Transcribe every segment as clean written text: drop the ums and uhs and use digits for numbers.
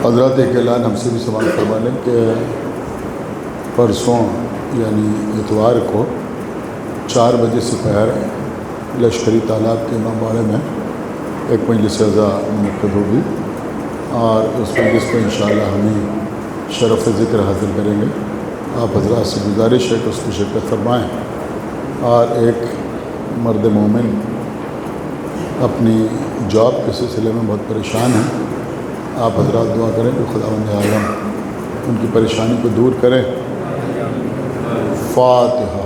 حضرات ایک اعلان ہم سے بھی سماعت فرما لیں کہ پرسوں یعنی اتوار کو 4 بجے سے پہر لشکری تالاب کے امام باڑے میں ایک مجلس عزا منعقد ہوگی اور اس مجلس میں انشاءاللہ ہمیں شرف ذکر حاصل کریں گے۔ آپ حضرات سے گزارش ہے کہ اس کی شرکت فرمائیں، اور ایک مرد مومن اپنی جاب کے سلسلے میں بہت پریشان ہیں، آپ حضرات دعا کریں کہ خداوند عالم ان کی پریشانی کو دور کریں۔ فاتحہ۔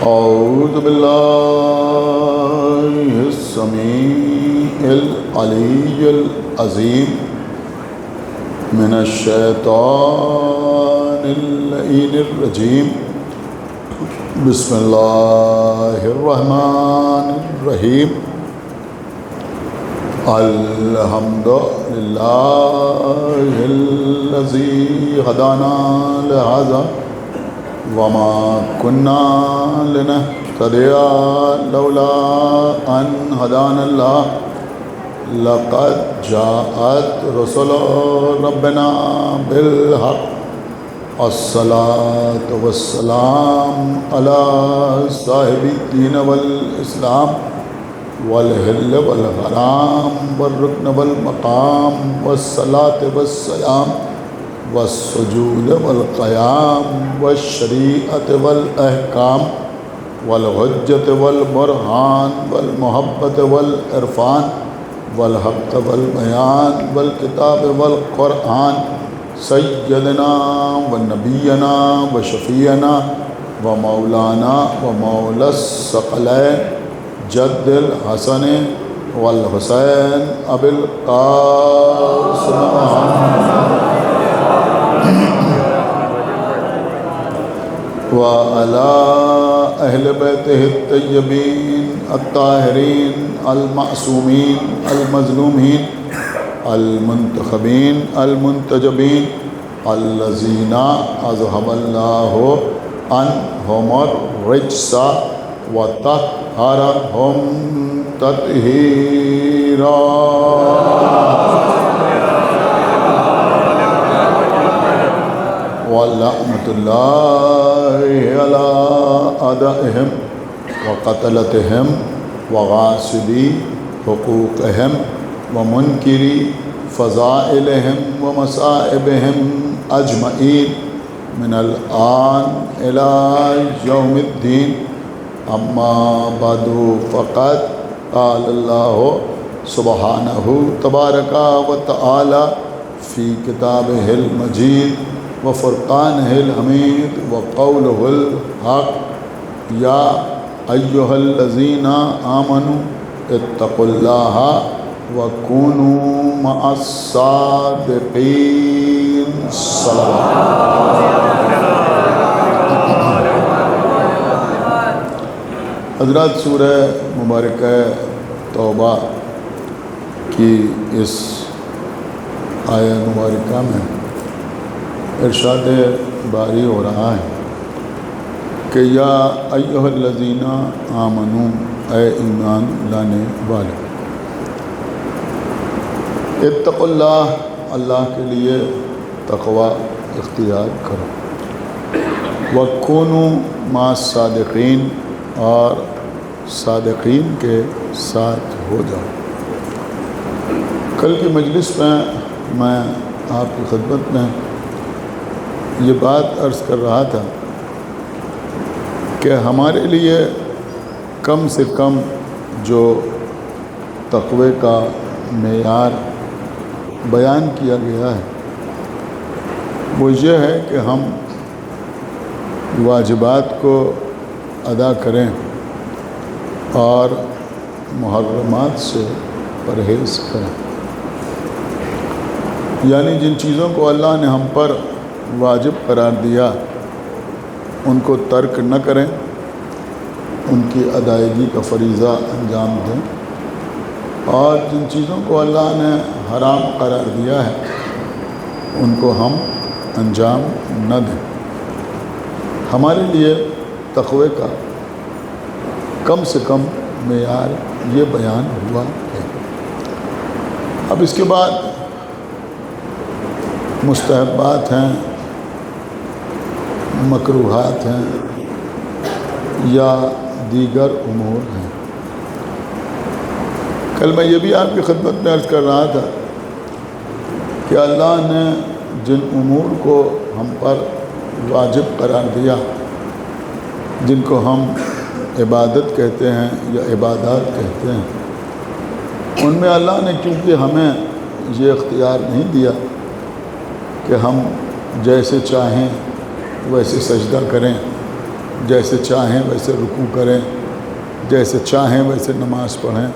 اعوذ باللہ السمیع العلی العظیم من الشیطان اللعین الرجیم، بسم اللہ الرحمن الرحیم۔ الحمد للہ الذی ہدانا لہذا وما كنا لنهتدي لولا أن هدانا الله لقد جاءت رسل ربنا بالحق الصلاة والسلام على صاحب الدين والإسلام والهل والغرام والركن والمقام والصلاة والسلام والسجود والقيام والشريعة والأحكام والحجة والبرهان والمحبة والعرفان والحق والبيان والكتاب والقرآن سيدنا ونبينا وشفيعنا ومولانا ومولى الثقلين جد الحسن والحسين أبي القاسم وعلى أهل بيته الطيبين الطاهرين المعصومين المظلومين المنتخبين المنتجبين الذين أذهب الله عنهم الرجس وطهرهم تطهيرا۔ ولعنة الله على أعدائهم وقتلتهم وغاصبي حقوقهم ومنكري فضائلهم ومصائبهم أجمعين من الآن إلى يوم الدين، أما بعد فقد قال الله سبحانه تبارك وتعالى في كتابه المجيد وفرقانه الحميد وقوله الحق، يا أيها الذين آمنوا اتقوا الله وكونوا مع الصادقين۔ حضرات، سورہ مبارکہ توبہ کی اس آیہ مبارکہ میں ارشاد باری ہو رہا ہے کہ یا ایھا الذین آمنو، اے ایمان لانے والے، اتقوا اللہ، اللہ کے لیے تقوی اختیار کرو، وکونوا مع الصادقین، اور صادقین کے ساتھ ہو جاؤ۔ کل کی مجلس میں میں آپ کی خدمت میں یہ بات عرض کر رہا تھا کہ ہمارے لیے کم سے کم جو تقوی کا معیار بیان کیا گیا ہے وہ یہ ہے کہ ہم واجبات کو ادا کریں اور محرمات سے پرہیز کریں۔ یعنی جن چیزوں کو اللہ نے ہم پر واجب قرار دیا ان کو ترک نہ کریں، ان کی ادائیگی کا فریضہ انجام دیں، اور جن چیزوں کو اللہ نے حرام قرار دیا ہے ان کو ہم انجام نہ دیں۔ ہمارے لیے تقوی کا کم سے کم معیار یہ بیان ہوا ہے۔ اب اس کے بعد مستحبات ہیں، مکروہات ہیں یا دیگر امور ہیں۔ کل میں یہ بھی آپ کی خدمت میں عرض کر رہا تھا کہ اللہ نے جن امور کو ہم پر واجب قرار دیا، جن کو ہم عبادت کہتے ہیں یا عبادات کہتے ہیں، ان میں اللہ نے کیونکہ ہمیں یہ اختیار نہیں دیا کہ ہم جیسے چاہیں ویسے سجدہ کریں، جیسے چاہیں ویسے رکوع کریں، جیسے چاہیں ویسے نماز پڑھیں،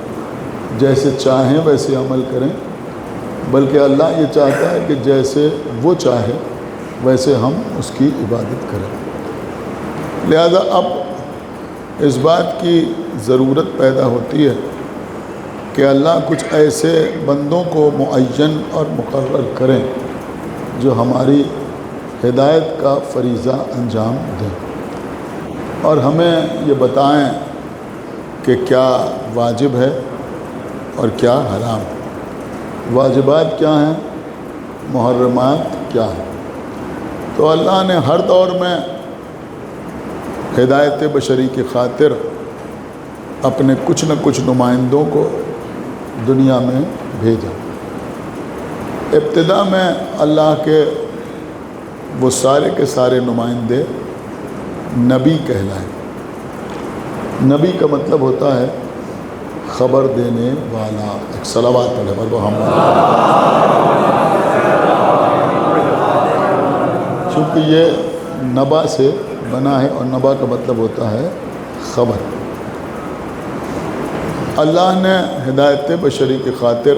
جیسے چاہیں ویسے عمل کریں، بلکہ اللہ یہ چاہتا ہے کہ جیسے وہ چاہے ویسے ہم اس کی عبادت کریں۔ لہذا اب اس بات کی ضرورت پیدا ہوتی ہے کہ اللہ کچھ ایسے بندوں کو معین اور مقرر کریں جو ہماری ہدایت کا فریضہ انجام دیں، اور ہمیں یہ بتائیں کہ کیا واجب ہے اور کیا حرام۔ واجبات کیا ہیں، محرمات کیا ہیں۔ تو اللہ نے ہر دور میں ہدایت بشری کی خاطر اپنے کچھ نہ کچھ نمائندوں کو دنیا میں بھیجا۔ ابتدا میں اللہ کے وہ سارے کے سارے نمائندے نبی کہلائے۔ نبی کا مطلب ہوتا ہے خبر دینے والا۔ ایک صلوات پڑھے پر محمد، چونکہ یہ نبا سے بنا ہے اور نبا کا مطلب ہوتا ہے خبر۔ اللہ نے ہدایت بشری کی خاطر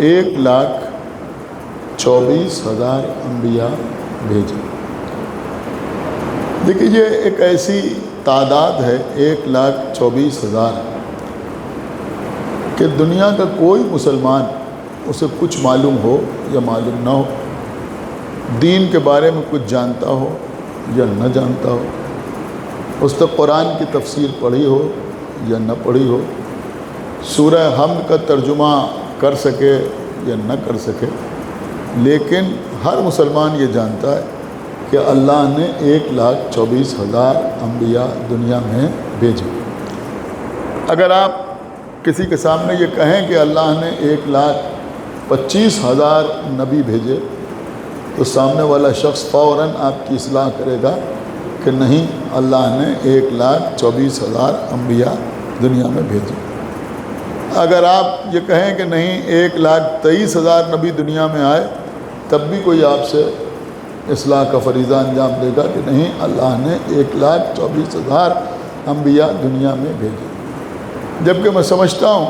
1,24,000 انبیاء بھیجے۔ دیکھیے یہ ایک ایسی تعداد ہے 1,24,000 کہ دنیا کا کوئی مسلمان اسے کچھ معلوم ہو یا معلوم نہ ہو، دین کے بارے میں کچھ جانتا ہو یا نہ جانتا ہو، اس نے قرآن کی تفسیر پڑھی ہو یا نہ پڑھی ہو، سورہ حمد کا ترجمہ کر سکے یا نہ کر سکے، لیکن ہر مسلمان یہ جانتا ہے کہ اللہ نے 1,24,000 انبیاء دنیا میں بھیجے۔ اگر آپ کسی کے سامنے یہ کہیں کہ اللہ نے 1,25,000 نبی بھیجے تو سامنے والا شخص فوراً آپ کی اصلاح کرے گا کہ نہیں، اللہ نے 1,24,000 انبیاء دنیا میں بھیجے۔ اگر آپ یہ کہیں کہ نہیں 1,23,000 نبی دنیا میں آئے، تب بھی کوئی آپ سے اصلاح کا فریضہ انجام دے گا کہ نہیں، اللہ نے 1,24,000 انبیاء دنیا میں بھیجے۔ جبکہ میں سمجھتا ہوں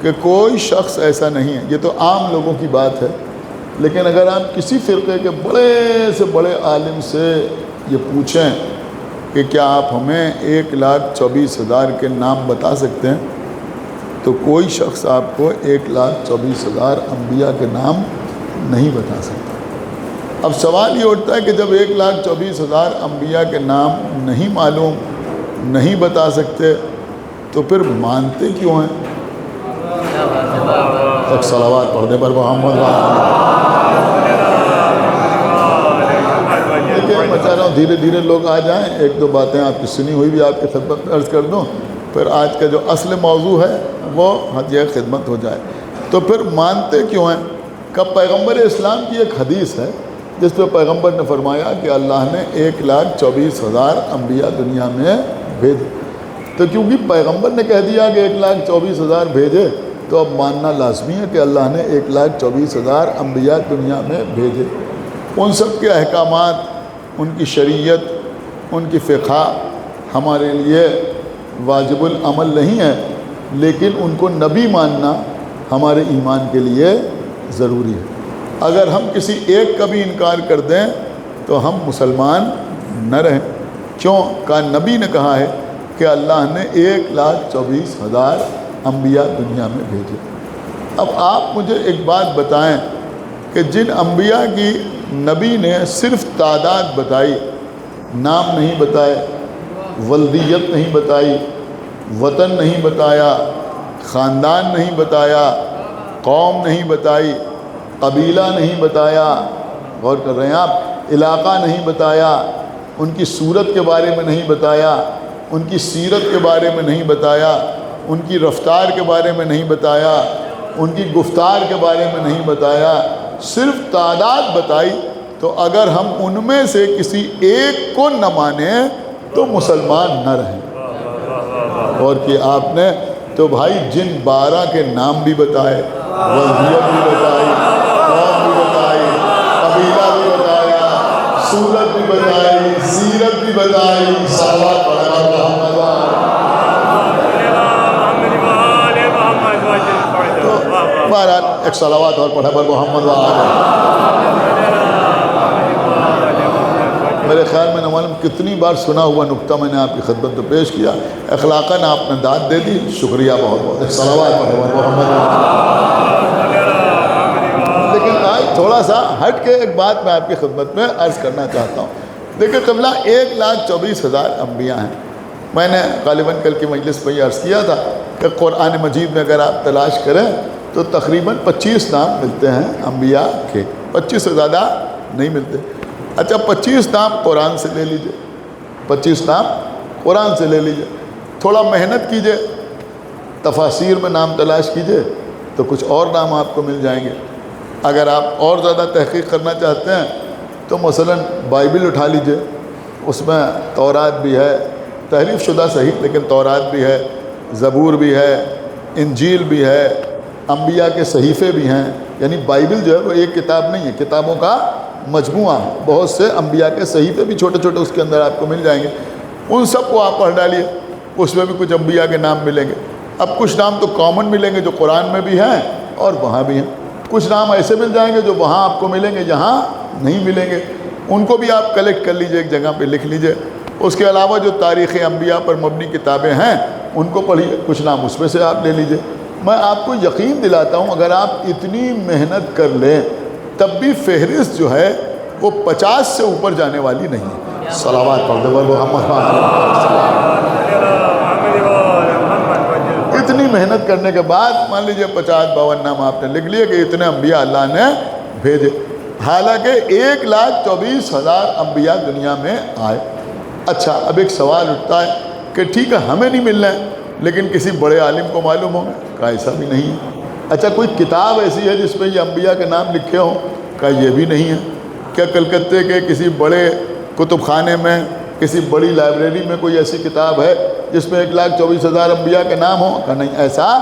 کہ کوئی شخص ایسا نہیں ہے، یہ تو عام لوگوں کی بات ہے، لیکن اگر آپ کسی فرقے کے بڑے سے بڑے عالم سے یہ پوچھیں کہ کیا آپ ہمیں 1,24,000 کے نام بتا سکتے ہیں، تو کوئی شخص آپ کو 1,24,000 انبیاء کے نام نہیں بتا سکتا۔ اب سوال یہ اٹھتا ہے کہ جب 1,24,000 انبیاء کے نام نہیں معلوم، نہیں بتا سکتے، تو پھر مانتے کیوں ہیں؟ ایک صلوات پڑھنے پر محمد۔ دیکھیے میں چاہ رہا ہوں دھیرے دھیرے لوگ آ جائیں، ایک دو باتیں آپ کی سنی ہوئی بھی آپ کی خدمت میں عرض کر دوں، پھر آج کا جو اصل موضوع ہے وہ حجیہ خدمت ہو جائے۔ تو پھر مانتے کیوں ہیں؟ کہ پیغمبر اسلام کی ایک حدیث ہے جس پہ پیغمبر نے فرمایا کہ اللہ نے 1,24,000 انبیاء دنیا میں بھیجے۔ تو کیونکہ پیغمبر نے کہہ دیا کہ 1,24,000 بھیجے، تو اب ماننا لازمی ہے کہ اللہ نے 1,24,000 انبیاء دنیا میں بھیجے۔ ان سب کے احکامات، ان کی شریعت، ان کی فقہ ہمارے لیے واجب العمل نہیں ہے، لیکن ان کو نبی ماننا ہمارے ایمان کے لیے ضروری ہے۔ اگر ہم کسی ایک کا بھی انکار کر دیں تو ہم مسلمان نہ رہیں۔ کیوں؟ کہ نبی نے کہا ہے کہ اللہ نے 1,24,000 انبیاء دنیا میں بھیجے۔ اب آپ مجھے ایک بات بتائیں کہ جن انبیاء کی نبی نے صرف تعداد بتائی، نام نہیں بتائے، ولدیت نہیں بتائی، وطن نہیں بتایا، خاندان نہیں بتایا، قوم نہیں بتائی، قبیلہ نہیں بتایا، غور کر رہے ہیں آپ، علاقہ نہیں بتایا، ان کی صورت کے بارے میں نہیں بتایا، ان کی سیرت کے بارے میں نہیں بتایا، ان کی رفتار کے بارے میں نہیں بتایا، ان کی گفتار کے بارے میں نہیں بتایا، صرف تعداد بتائی، تو اگر ہم ان میں سے کسی ایک کو نہ مانیں تو مسلمان نہ رہیں۔ اور کہ آپ نے تو بھائی جن 12 کے نام بھی بتائے، ولدیت بھی بتائی، قوم بھی بتائی، قبیلہ بھی بتایا، صورت بھی بتائی، سیرت بھی بتائی، صلوات پڑھا محمد بہرحال ایک صلوات اور پڑھا پر محمد میرے خیال میں نہ معلوم کتنی بار سنا ہوا نکتہ میں نے آپ کی خدمت میں پیش کیا، اخلاقاً آپ نے داد دے دی، شکریہ بہت بہت، ایک صلوات پڑھا پر محمد۔ لیکن آج تھوڑا سا ہٹ کے ایک بات میں آپ کی خدمت میں عرض کرنا چاہتا ہوں۔ دیکھیں قبلہ 1,24,000 انبیاء ہیں۔ میں نے غالباً کل کی مجلس میں یہ عرض کیا تھا کہ قرآن مجید میں اگر آپ تلاش کریں تو تقریباً 25 نام ملتے ہیں انبیاء کے، 25 سے زیادہ نہیں ملتے۔ اچھا 25 نام قرآن سے لے لیجئے، 25 نام قرآن سے لے لیجئے، تھوڑا محنت کیجئے، تفاسیر میں نام تلاش کیجئے تو کچھ اور نام آپ کو مل جائیں گے۔ اگر آپ اور زیادہ تحقیق کرنا چاہتے ہیں تو مثلاً بائبل اٹھا لیجئے، اس میں تورات بھی ہے، تحریف شدہ صحیح لیکن تورات بھی ہے، زبور بھی ہے، انجیل بھی ہے، انبیاء کے صحیفے بھی ہیں، یعنی بائبل جو ہے وہ ایک کتاب نہیں ہے، کتابوں کا مجموعہ ہے، بہت سے انبیاء کے صحیفے بھی چھوٹے چھوٹے اس کے اندر آپ کو مل جائیں گے، ان سب کو آپ پڑھ ڈالیے، اس میں بھی کچھ انبیاء کے نام ملیں گے۔ اب کچھ نام تو کامن ملیں گے جو قرآن میں بھی ہیں اور وہاں بھی ہیں، کچھ نام ایسے مل جائیں گے جو وہاں آپ کو ملیں گے جہاں نہیں ملیں گے، ان کو بھی آپ کلیکٹ کر لیجئے، ایک جگہ پہ لکھ لیجئے۔ اس کے علاوہ جو تاریخ انبیاء پر مبنی کتابیں ہیں ان کو پڑھیے، کچھ نام اس میں سے آپ لے لیجئے۔ میں آپ کو یقین دلاتا ہوں اگر آپ اتنی محنت کر لیں تب بھی فہرست جو ہے وہ 50 سے اوپر جانے والی نہیں ہے۔ صلوات پڑھ دو محمد۔ اتنی محنت کرنے کے بعد مان لیجئے 50-52 نام آپ نے لکھ لیے کہ اتنے انبیاء اللہ نے بھیجے، حالانکہ 1,24,000 انبیاء دنیا میں آئے۔ اچھا اب ایک سوال اٹھتا ہے کہ ٹھیک ہے ہمیں نہیں مل رہے ہیں لیکن کسی بڑے عالم کو معلوم ہوگا، کہا ایسا بھی نہیں ہے۔ اچھا کوئی کتاب ایسی ہے جس پہ یہ انبیاء کے نام لکھے ہوں، کہا یہ بھی نہیں ہے۔ کیا کلکتے کے کسی بڑے کتب خانے میں، کسی بڑی لائبریری میں کوئی ایسی کتاب ہے جس میں 1,24,000 انبیاء کے نام ہوں؟ کہا نہیں، ایسا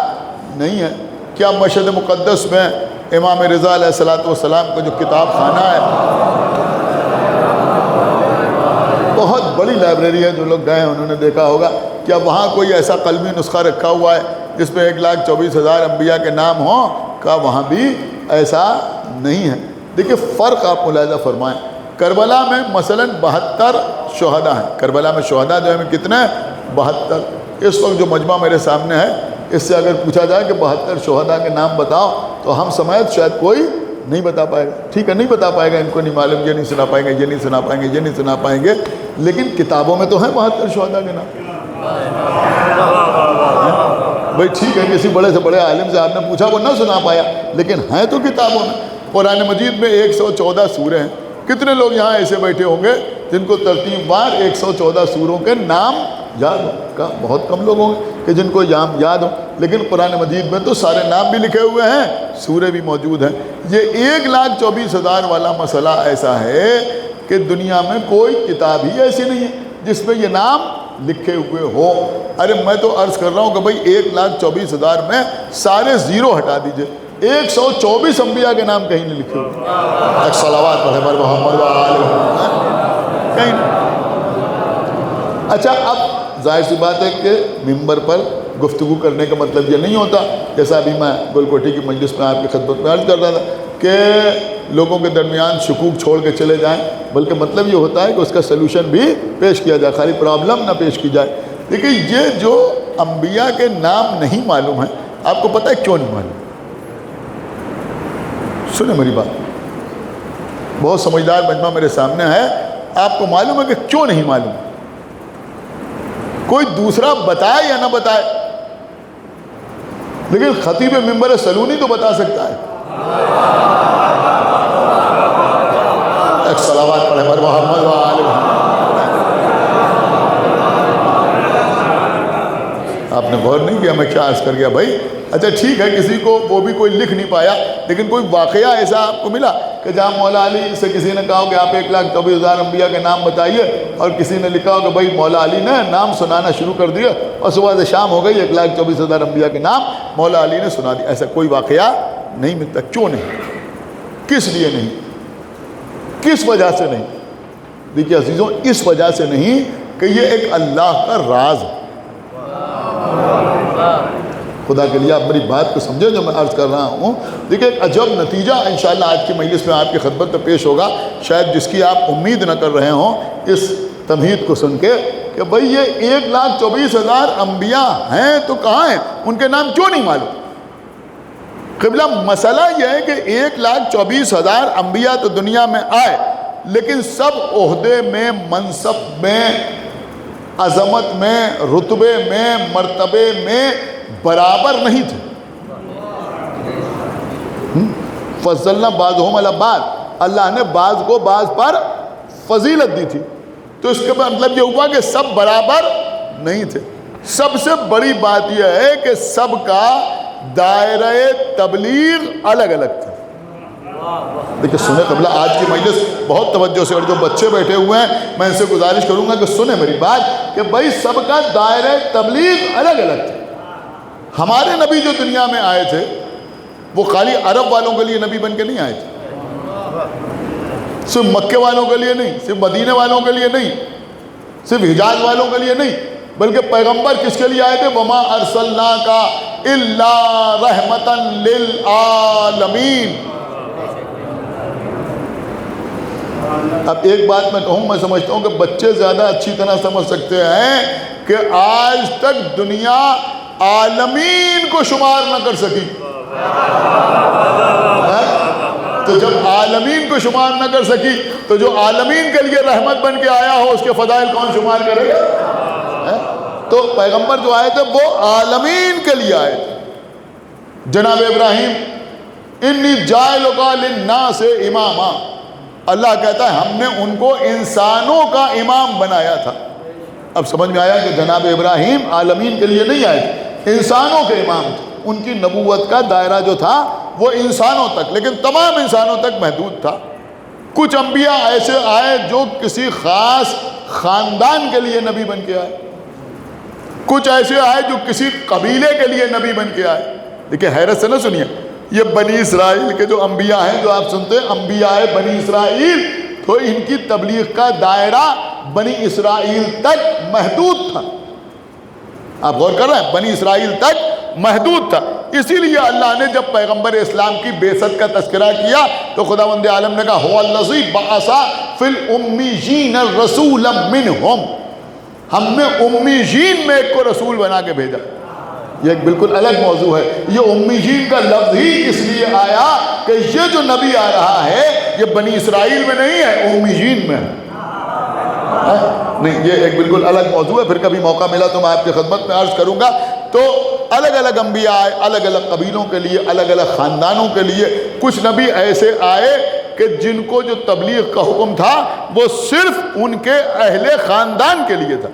نہیں ہے۔ کیا مشہد مقدس میں امام رضا علیہ السلام کا جو کتاب خانہ ہے، بہت بڑی لائبریری ہے، جو لوگ گئے ہیں انہوں نے دیکھا ہوگا، کیا وہاں کوئی ایسا قلمی نسخہ رکھا ہوا ہے جس میں 1,24,000 انبیاء کے نام ہوں؟ کہا وہاں بھی ایسا نہیں ہے۔ دیکھیں فرق آپ ملاحظہ فرمائیں، کربلا میں مثلاً 72 شہداء ہیں، کربلا میں شہداء جو ہیں کتنے ہیں؟ 72۔ اس وقت جو مجمع میرے سامنے ہے اس سے اگر پوچھا جائے کہ 72 شہداء کے نام بتاؤ تو ہم سمیت شاید کوئی نہیں بتا پائے گا۔ ٹھیک ہے نہیں بتا پائے گا، ان کو نہیں معلوم، یہ نہیں سنا پائیں گے، یہ نہیں سنا پائیں گے، یہ نہیں سنا پائیں گے، لیکن کتابوں میں تو ہیں 72 شہداء کے نام۔ بھائی ٹھیک ہے کسی بڑے سے بڑے عالم سے آپ نے پوچھا وہ نہ سنا پایا، لیکن ہیں تو کتابوں میں۔ قرآن مجید میں 114 سورے ہیں، کتنے لوگ یہاں ایسے بیٹھے ہوں گے جن کو ترتیب وار 114 سوروں کے نام یاد ہوں؟ کا بہت کم لوگ ہوں گے کہ جن کو یاد ہوں، لیکن قرآن مجید میں تو سارے نام بھی لکھے ہوئے ہیں، سورے بھی موجود ہیں۔ یہ 1,24,000 والا مسئلہ ایسا ہے کہ دنیا میں کوئی کتاب ہی ایسی نہیں ہے جس میں یہ نام لکھے ہوئے ہو۔ ارے میں تو عرض کر رہا ہوں کہ بھائی 1,24,000 میں سارے زیرو ہٹا دیجئے، 124 انبیاء کے نام کہیں نہیں لکھے ہوئے۔ ایک صلوات پڑھے پر محمد و آلہ کہیں نہیں۔ اچھا اب ظاہر سی بات ہے کہ ممبر پر گفتگو کرنے کا مطلب یہ نہیں ہوتا، جیسا ابھی میں گل کوٹھی کی مجلس میں آپ کی خدمت میں عرض کر رہا تھا کہ لوگوں کے درمیان شکوک چھوڑ کے چلے جائیں، بلکہ مطلب یہ ہوتا ہے کہ اس کا سلوشن بھی پیش کیا جائے، خالی پرابلم نہ پیش کی جائے۔ دیکھیے یہ جو انبیاء کے نام نہیں معلوم ہیں، آپ کو پتہ ہے کیوں نہیں معلوم؟ سنیں میری بات، بہت سمجھدار مجمع میرے سامنے ہے، آپ کو معلوم ہے کہ کیوں نہیں معلوم؟ کوئی دوسرا بتائے یا نہ بتائے، لیکن خطیب منبر سلونی تو بتا سکتا ہے۔ ایک صلوات پڑھے بر محمد و آل محمد۔ آپ نے غور نہیں کیا میں کیا عرض کر گیا بھائی؟ اچھا ٹھیک ہے، کسی کو وہ بھی کوئی لکھ نہیں پایا، لیکن کوئی واقعہ ایسا آپ کو ملا کہ جہاں مولا علی سے کسی نے کہا کہ آپ 1,24,000 انبیاء کے نام بتائیے، اور کسی نے لکھا ہو کہ بھائی مولا علی نے نام سنانا شروع کر دیا اور صبح سے شام ہو گئی 1,24,000 انبیاء کے نام مولا علی نے سنا دیا؟ ایسا کوئی واقعہ نہیں ملتا۔ کیوں نہیں؟ کس لیے نہیں؟ کس وجہ سے نہیں؟ دیکھیے عزیزوں، اس وجہ سے نہیں کہ یہ ایک اللہ کا راز ہے۔ خدا کے لیے آپ میری بات کو سمجھیں جو میں عرض کر رہا ہوں۔ دیکھیں ایک عجب نتیجہ انشاءاللہ آج کی مجلس میں آپ کی خدمت میں پیش ہوگا، شاید جس کی آپ امید نہ کر رہے ہوں اس تمہید کو سن کے، کہ بھئی یہ 1,24,000 انبیاء ہیں تو کہاں ہیں؟ ان کے نام کیوں نہیں معلوم؟ قبلہ مسئلہ یہ ہے کہ 1,24,000 انبیاء تو دنیا میں آئے، لیکن سب عہدے میں، منصب میں، عظمت میں، رتبے میں، مرتبے میں برابر نہیں تھے۔ فضلنا بعضهم علی بعض، اللہ نے بعض کو بعض پر فضیلت دی تھی، تو اس کا مطلب یہ ہوا کہ سب برابر نہیں تھے۔ سب سے بڑی بات یہ ہے کہ سب کا دائرہ تبلیغ الگ الگ تھا۔ دیکھیں سنیں قبلہ آج کی مجلس بہت توجہ سے، اور جو بچے بیٹھے ہوئے ہیں میں ان سے گزارش کروں گا کہ سنیں میری بات، کہ بھائی سب کا دائرہ تبلیغ الگ الگ تھا۔ ہمارے نبی جو دنیا میں آئے تھے وہ خالی عرب والوں کے لیے نبی بن کے نہیں آئے تھے، صرف مکے والوں کے لیے نہیں، صرف مدینے والوں کے لیے نہیں، صرف حجاز والوں کے لیے نہیں، بلکہ پیغمبر کس کے لیے آئے تھے؟ وَمَا أَرْسَلْنَاكَ إِلَّا رَحْمَةً لِّلْعَالَمِينَ۔ اب ایک بات میں کہوں، میں سمجھتا ہوں کہ بچے زیادہ اچھی طرح سمجھ سکتے ہیں کہ آج تک دنیا عالمین کو شمار نہ کر سکی، تو جب عالمین کو شمار نہ کر سکی تو جو عالمین کے لیے رحمت بن کے آیا ہو اس کے فضائل کون شمار کرے گا؟ تو پیغمبر جو آئے تھے وہ عالمین کے لیے آئے تھے۔ جناب ابراہیم انی جاعلک للناس اماما، اللہ کہتا ہے ہم نے ان کو انسانوں کا امام بنایا تھا۔ اب سمجھ میں آیا کہ جناب ابراہیم عالمین کے لیے نہیں آئے تھے، انسانوں کے امام تھے۔ ان کی نبوت کا دائرہ جو تھا وہ انسانوں تک، لیکن تمام انسانوں تک محدود تھا۔ کچھ انبیاء ایسے آئے جو کسی خاص خاندان کے لیے نبی بن کے آئے، کچھ ایسے آئے جو کسی قبیلے کے لیے نبی بن کے آئے۔ دیکھیں حیرت سے نہ سنیے، یہ بنی اسرائیل کے جو انبیاء ہیں جو آپ سنتے ہیں انبیاء بنی اسرائیل، تو ان کی تبلیغ کا دائرہ بنی اسرائیل تک محدود تھا۔ آپ غور کر رہے ہیں، بنی اسرائیل تک محدود تھا۔ اسی لیے اللہ نے جب پیغمبر اسلام کی بعثت کا تذکرہ کیا تو خداوند عالم نے کہا هو الذی بعث فی الامیین رسولا منہم، ہم نے امیین میں ایک کو رسول بنا کے بھیجا۔ یہ ایک بالکل الگ موضوع ہے، یہ امیین کا لفظ ہی اس لیے آیا کہ یہ جو نبی آ رہا ہے یہ بنی اسرائیل میں نہیں ہے، امیین میں ہے۔ نہیں، یہ ایک بالکل الگ موضوع ہے، پھر کبھی موقع ملا تو میں آپ کی خدمت میں عرض کروں گا۔ تو الگ الگ انبیاء آئے، الگ الگ قبیلوں کے لیے، الگ الگ خاندانوں کے لیے۔ کچھ نبی ایسے آئے کہ جن کو جو تبلیغ کا حکم تھا وہ صرف ان کے اہل خاندان کے لیے تھا،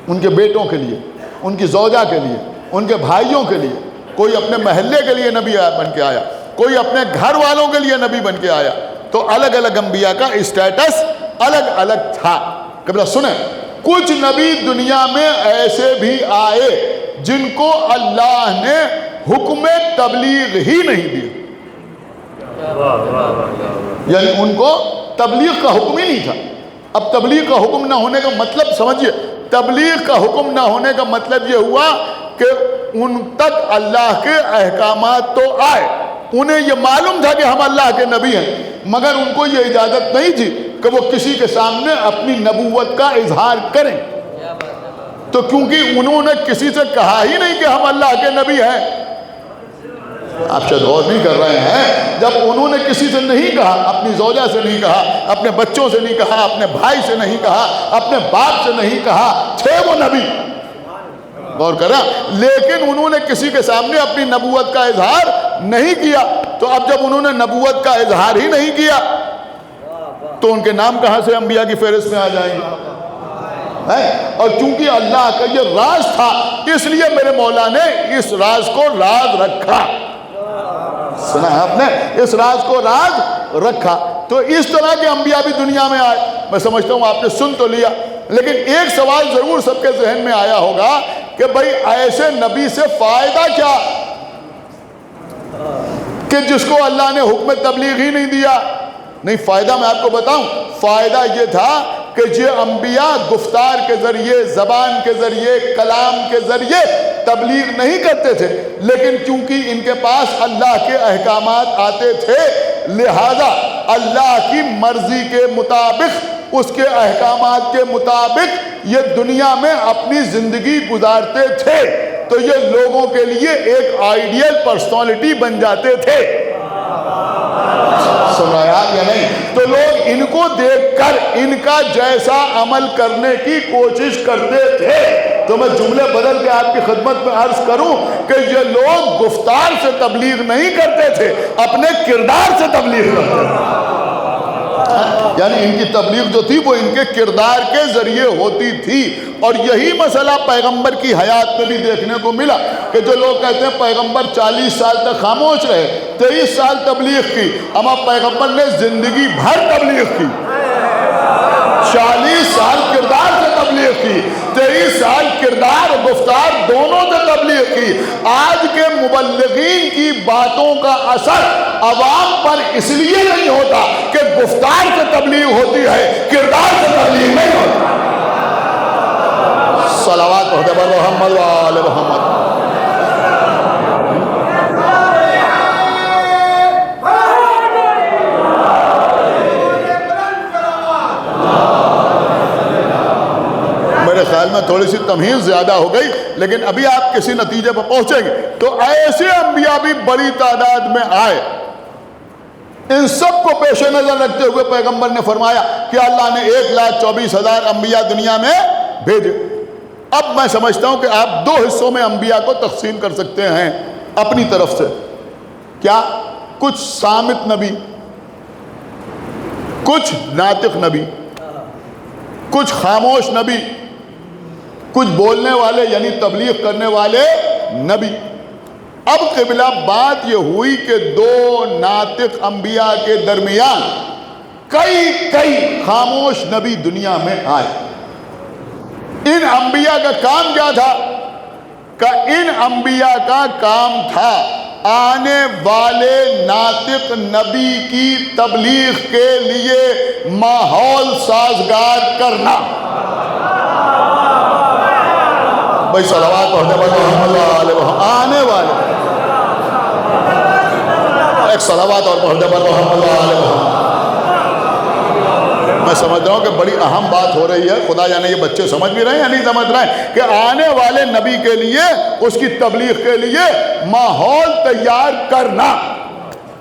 ان کے بیٹوں کے لیے، ان کی زوجہ کے لیے، ان کے بھائیوں کے لیے۔ کوئی اپنے محلے کے لیے نبی بن کے آیا، کوئی اپنے گھر والوں کے لیے نبی بن کے آیا۔ تو الگ الگ انبیاء کا اسٹیٹس الگ الگ تھا۔ قبلہ سنیں، کچھ نبی دنیا میں ایسے بھی آئے جن کو اللہ نے حکم تبلیغ ہی نہیں دیا، یعنی ان کو تبلیغ کا حکم ہی نہیں تھا۔ اب تبلیغ کا حکم نہ ہونے کا مطلب سمجھیے، تبلیغ کا حکم نہ ہونے کا مطلب یہ ہوا کہ ان تک اللہ کے احکامات تو آئے، انہیں یہ معلوم تھا کہ ہم اللہ کے نبی ہیں، مگر ان کو یہ اجازت نہیں تھی کہ وہ کسی کے سامنے اپنی نبوت کا اظہار کریں، تو کیونکہ انہوں نے کسی سے کہا ہی نہیں کہ ہم اللہ کے نبی ہیں۔ آپ شاید غور نہیں کر رہے ہیں، جب انہوں نے کسی سے نہیں کہا، اپنی زوجہ سے نہیں کہا، اپنے بچوں سے نہیں کہا، اپنے بھائی سے نہیں کہا، اپنے باپ سے نہیں کہا، تھے وہ نبی، غور کریں، لیکن انہوں نے کسی کے سامنے اپنی نبوت کا اظہار نہیں کیا۔ تو اب جب انہوں نے نبوت کا اظہار ہی نہیں کیا تو ان کے نام کہاں سے انبیاء کی فہرست میں آ جائیں گے؟ اور چونکہ اللہ کا یہ راز تھا، اس لیے میرے مولا نے اس راز کو راز رکھا۔ سنا ہے آپ نے؟ اس راز کو راز رکھا۔ تو اس طرح کے انبیاء بھی دنیا میں آئے۔ میں سمجھتا ہوں آپ نے سن تو لیا، لیکن ایک سوال ضرور سب کے ذہن میں آیا ہوگا کہ بھئی ایسے نبی سے فائدہ کیا کہ جس کو اللہ نے حکم تبلیغ ہی نہیں دیا؟ نہیں، فائدہ میں آپ کو بتاؤں، فائدہ یہ تھا کہ یہ انبیاء گفتار کے ذریعے، زبان کے ذریعے، کلام کے ذریعے تبلیغ نہیں کرتے تھے، لیکن چونکہ ان کے پاس اللہ کے احکامات آتے تھے، لہذا اللہ کی مرضی کے مطابق، اس کے احکامات کے مطابق یہ دنیا میں اپنی زندگی گزارتے تھے، تو یہ لوگوں کے لیے ایک آئیڈیل پرسنالٹی بن جاتے تھے۔ سن رہے ہیں یا نہیں؟ تو لوگ ان کو دیکھ کر ان کا جیسا عمل کرنے کی کوشش کرتے تھے۔ تو میں جملے بدل کے آپ کی خدمت میں عرض کروں کہ یہ لوگ گفتار سے تبلیغ نہیں کرتے تھے، اپنے کردار سے تبلیغ کرتے تھے۔ یعنی ان کی تبلیغ جو تھی وہ ان کے کردار کے ذریعے ہوتی تھی، اور یہی مسئلہ پیغمبر کی حیات میں بھی دیکھنے کو ملا کہ جو لوگ کہتے ہیں پیغمبر 40 سال تک خاموش رہے، 23 سال تبلیغ کی، اما پیغمبر نے زندگی بھر تبلیغ کی، 40 سال کردار سے تبلیغ کی، 23 سال کردار و گفتار دونوں سے تبلیغ کی۔ آج کے مبلغین کی باتوں کا اثر عوام پر اس لیے نہیں ہوتا کہ گفتار سے تبلیغ ہوتی ہے، کردار سے تبلیغ نہیں ہوتی۔ صلوات پڑھتے بر محمد و آل محمد۔ میرے خیال میں تھوڑی سی تمہیز زیادہ ہو گئی، لیکن ابھی آپ کسی نتیجے پر پہنچیں گے۔ تو ایسے انبیاء بھی بڑی تعداد میں آئے، ان سب کو پیش نظر رکھتے ہوئے پیغمبر نے فرمایا کہ اللہ نے 1,24,000 انبیاء دنیا میں بھیجے۔ اب میں سمجھتا ہوں کہ آپ 2 حصوں میں انبیاء کو تقسیم کر سکتے ہیں اپنی طرف سے۔ کیا؟ کچھ صامت نبی، کچھ ناطق نبی، کچھ خاموش نبی، کچھ بولنے والے یعنی تبلیغ کرنے والے نبی۔ اب قبلہ بات یہ ہوئی کہ 2 ناطق انبیاء کے درمیان کئی خاموش نبی دنیا میں آئے۔ ان انبیاء کا کام کیا تھا؟ کہ ان انبیاء کا کام تھا آنے والے ناطق نبی کی تبلیغ کے لیے ماحول سازگار کرنا۔ بھائی صلوات پڑھتے ہیں، آنے والے ایک صلوات اور پڑھتے ہیں۔ میں سمجھ رہا ہوں کہ بڑی اہم بات ہو رہی ہے، خدا جانے یہ بچے سمجھ بھی رہے ہیں یا نہیں سمجھ رہے ہیں کہ آنے والے نبی کے لیے، اس کی تبلیغ کے لیے ماحول تیار کرنا۔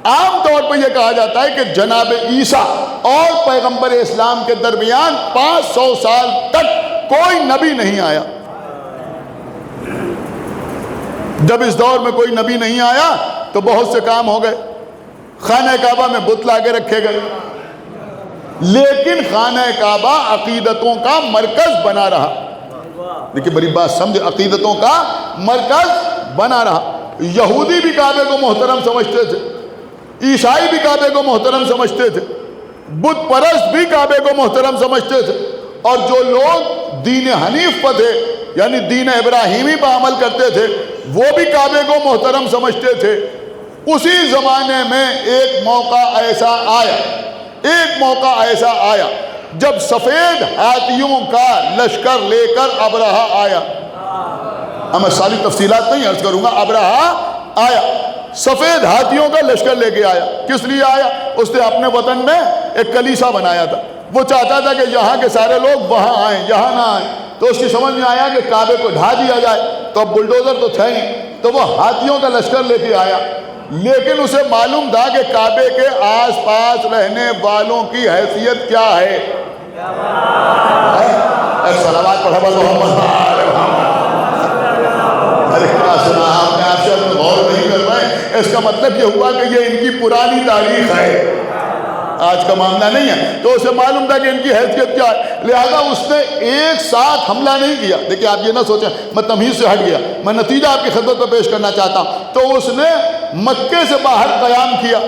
عام طور پہ یہ کہا جاتا ہے کہ جناب عیسیٰ اور پیغمبر اسلام کے درمیان 500 سال تک کوئی نبی نہیں آیا۔ جب اس دور میں کوئی نبی نہیں آیا تو بہت سے کام ہو گئے، خانہ کعبہ میں بت لا کے رکھے گئے، لیکن خانہ کعبہ عقیدتوں کا مرکز بنا رہا۔ دیکھیں بڑی بات سمجھے، عقیدتوں کا مرکز بنا رہا۔ یہودی بھی کعبے کو محترم سمجھتے تھے، عیسائی بھی کعبے کو محترم سمجھتے تھے، بت پرست بھی کعبے کو محترم سمجھتے تھے، اور جو لوگ دین حنیف پر تھے یعنی دین ابراہیمی پر عمل کرتے تھے وہ بھی کعبے کو محترم سمجھتے تھے۔ اسی زمانے میں ایک موقع ایسا آیا جب سفید ہاتھیوں کا لشکر لے کر ابرہہ آیا، میں ساری تفصیلات نہیں عرض کروں گا، ابرہہ آیا سفید ہاتھیوں کا لشکر لے کے آیا۔ کس لیے آیا؟ اس نے اپنے وطن میں ایک کلیسا بنایا تھا، وہ چاہتا تھا کہ یہاں کے سارے لوگ وہاں آئیں، یہاں نہ آئیں، تو اس کی سمجھ میں آیا کہ کعبے کو ڈھا دیا جائے، تو اب بلڈوزر تو تھے نہیں، تو وہ ہاتھیوں کا لشکر لے کے آیا، لیکن اسے معلوم تھا کہ کعبے کے آس پاس رہنے والوں کی حیثیت کیا ہے۔ صلوات پڑھا محمد، ارے کیا سنا آپ نے؟ آپ شاید غور نہیں کر رہے، اس کا مطلب یہ ہوا کہ یہ ان کی پرانی تاریخ ہے، آج کا معاملہ نہیں ہے۔ تو اسے معلوم تھا کہ ان کی حیثیت کیا ہے، لہذا اس نے ایک ساتھ حملہ نہیں کیا۔ دیکھیں آپ یہ نہ سوچیں میں تمہیز سے ہٹ گیا، میں نتیجہ آپ کی خدمت میں پیش کرنا چاہتا ہوں۔ تو اس نے مکے سے باہر قیام کیا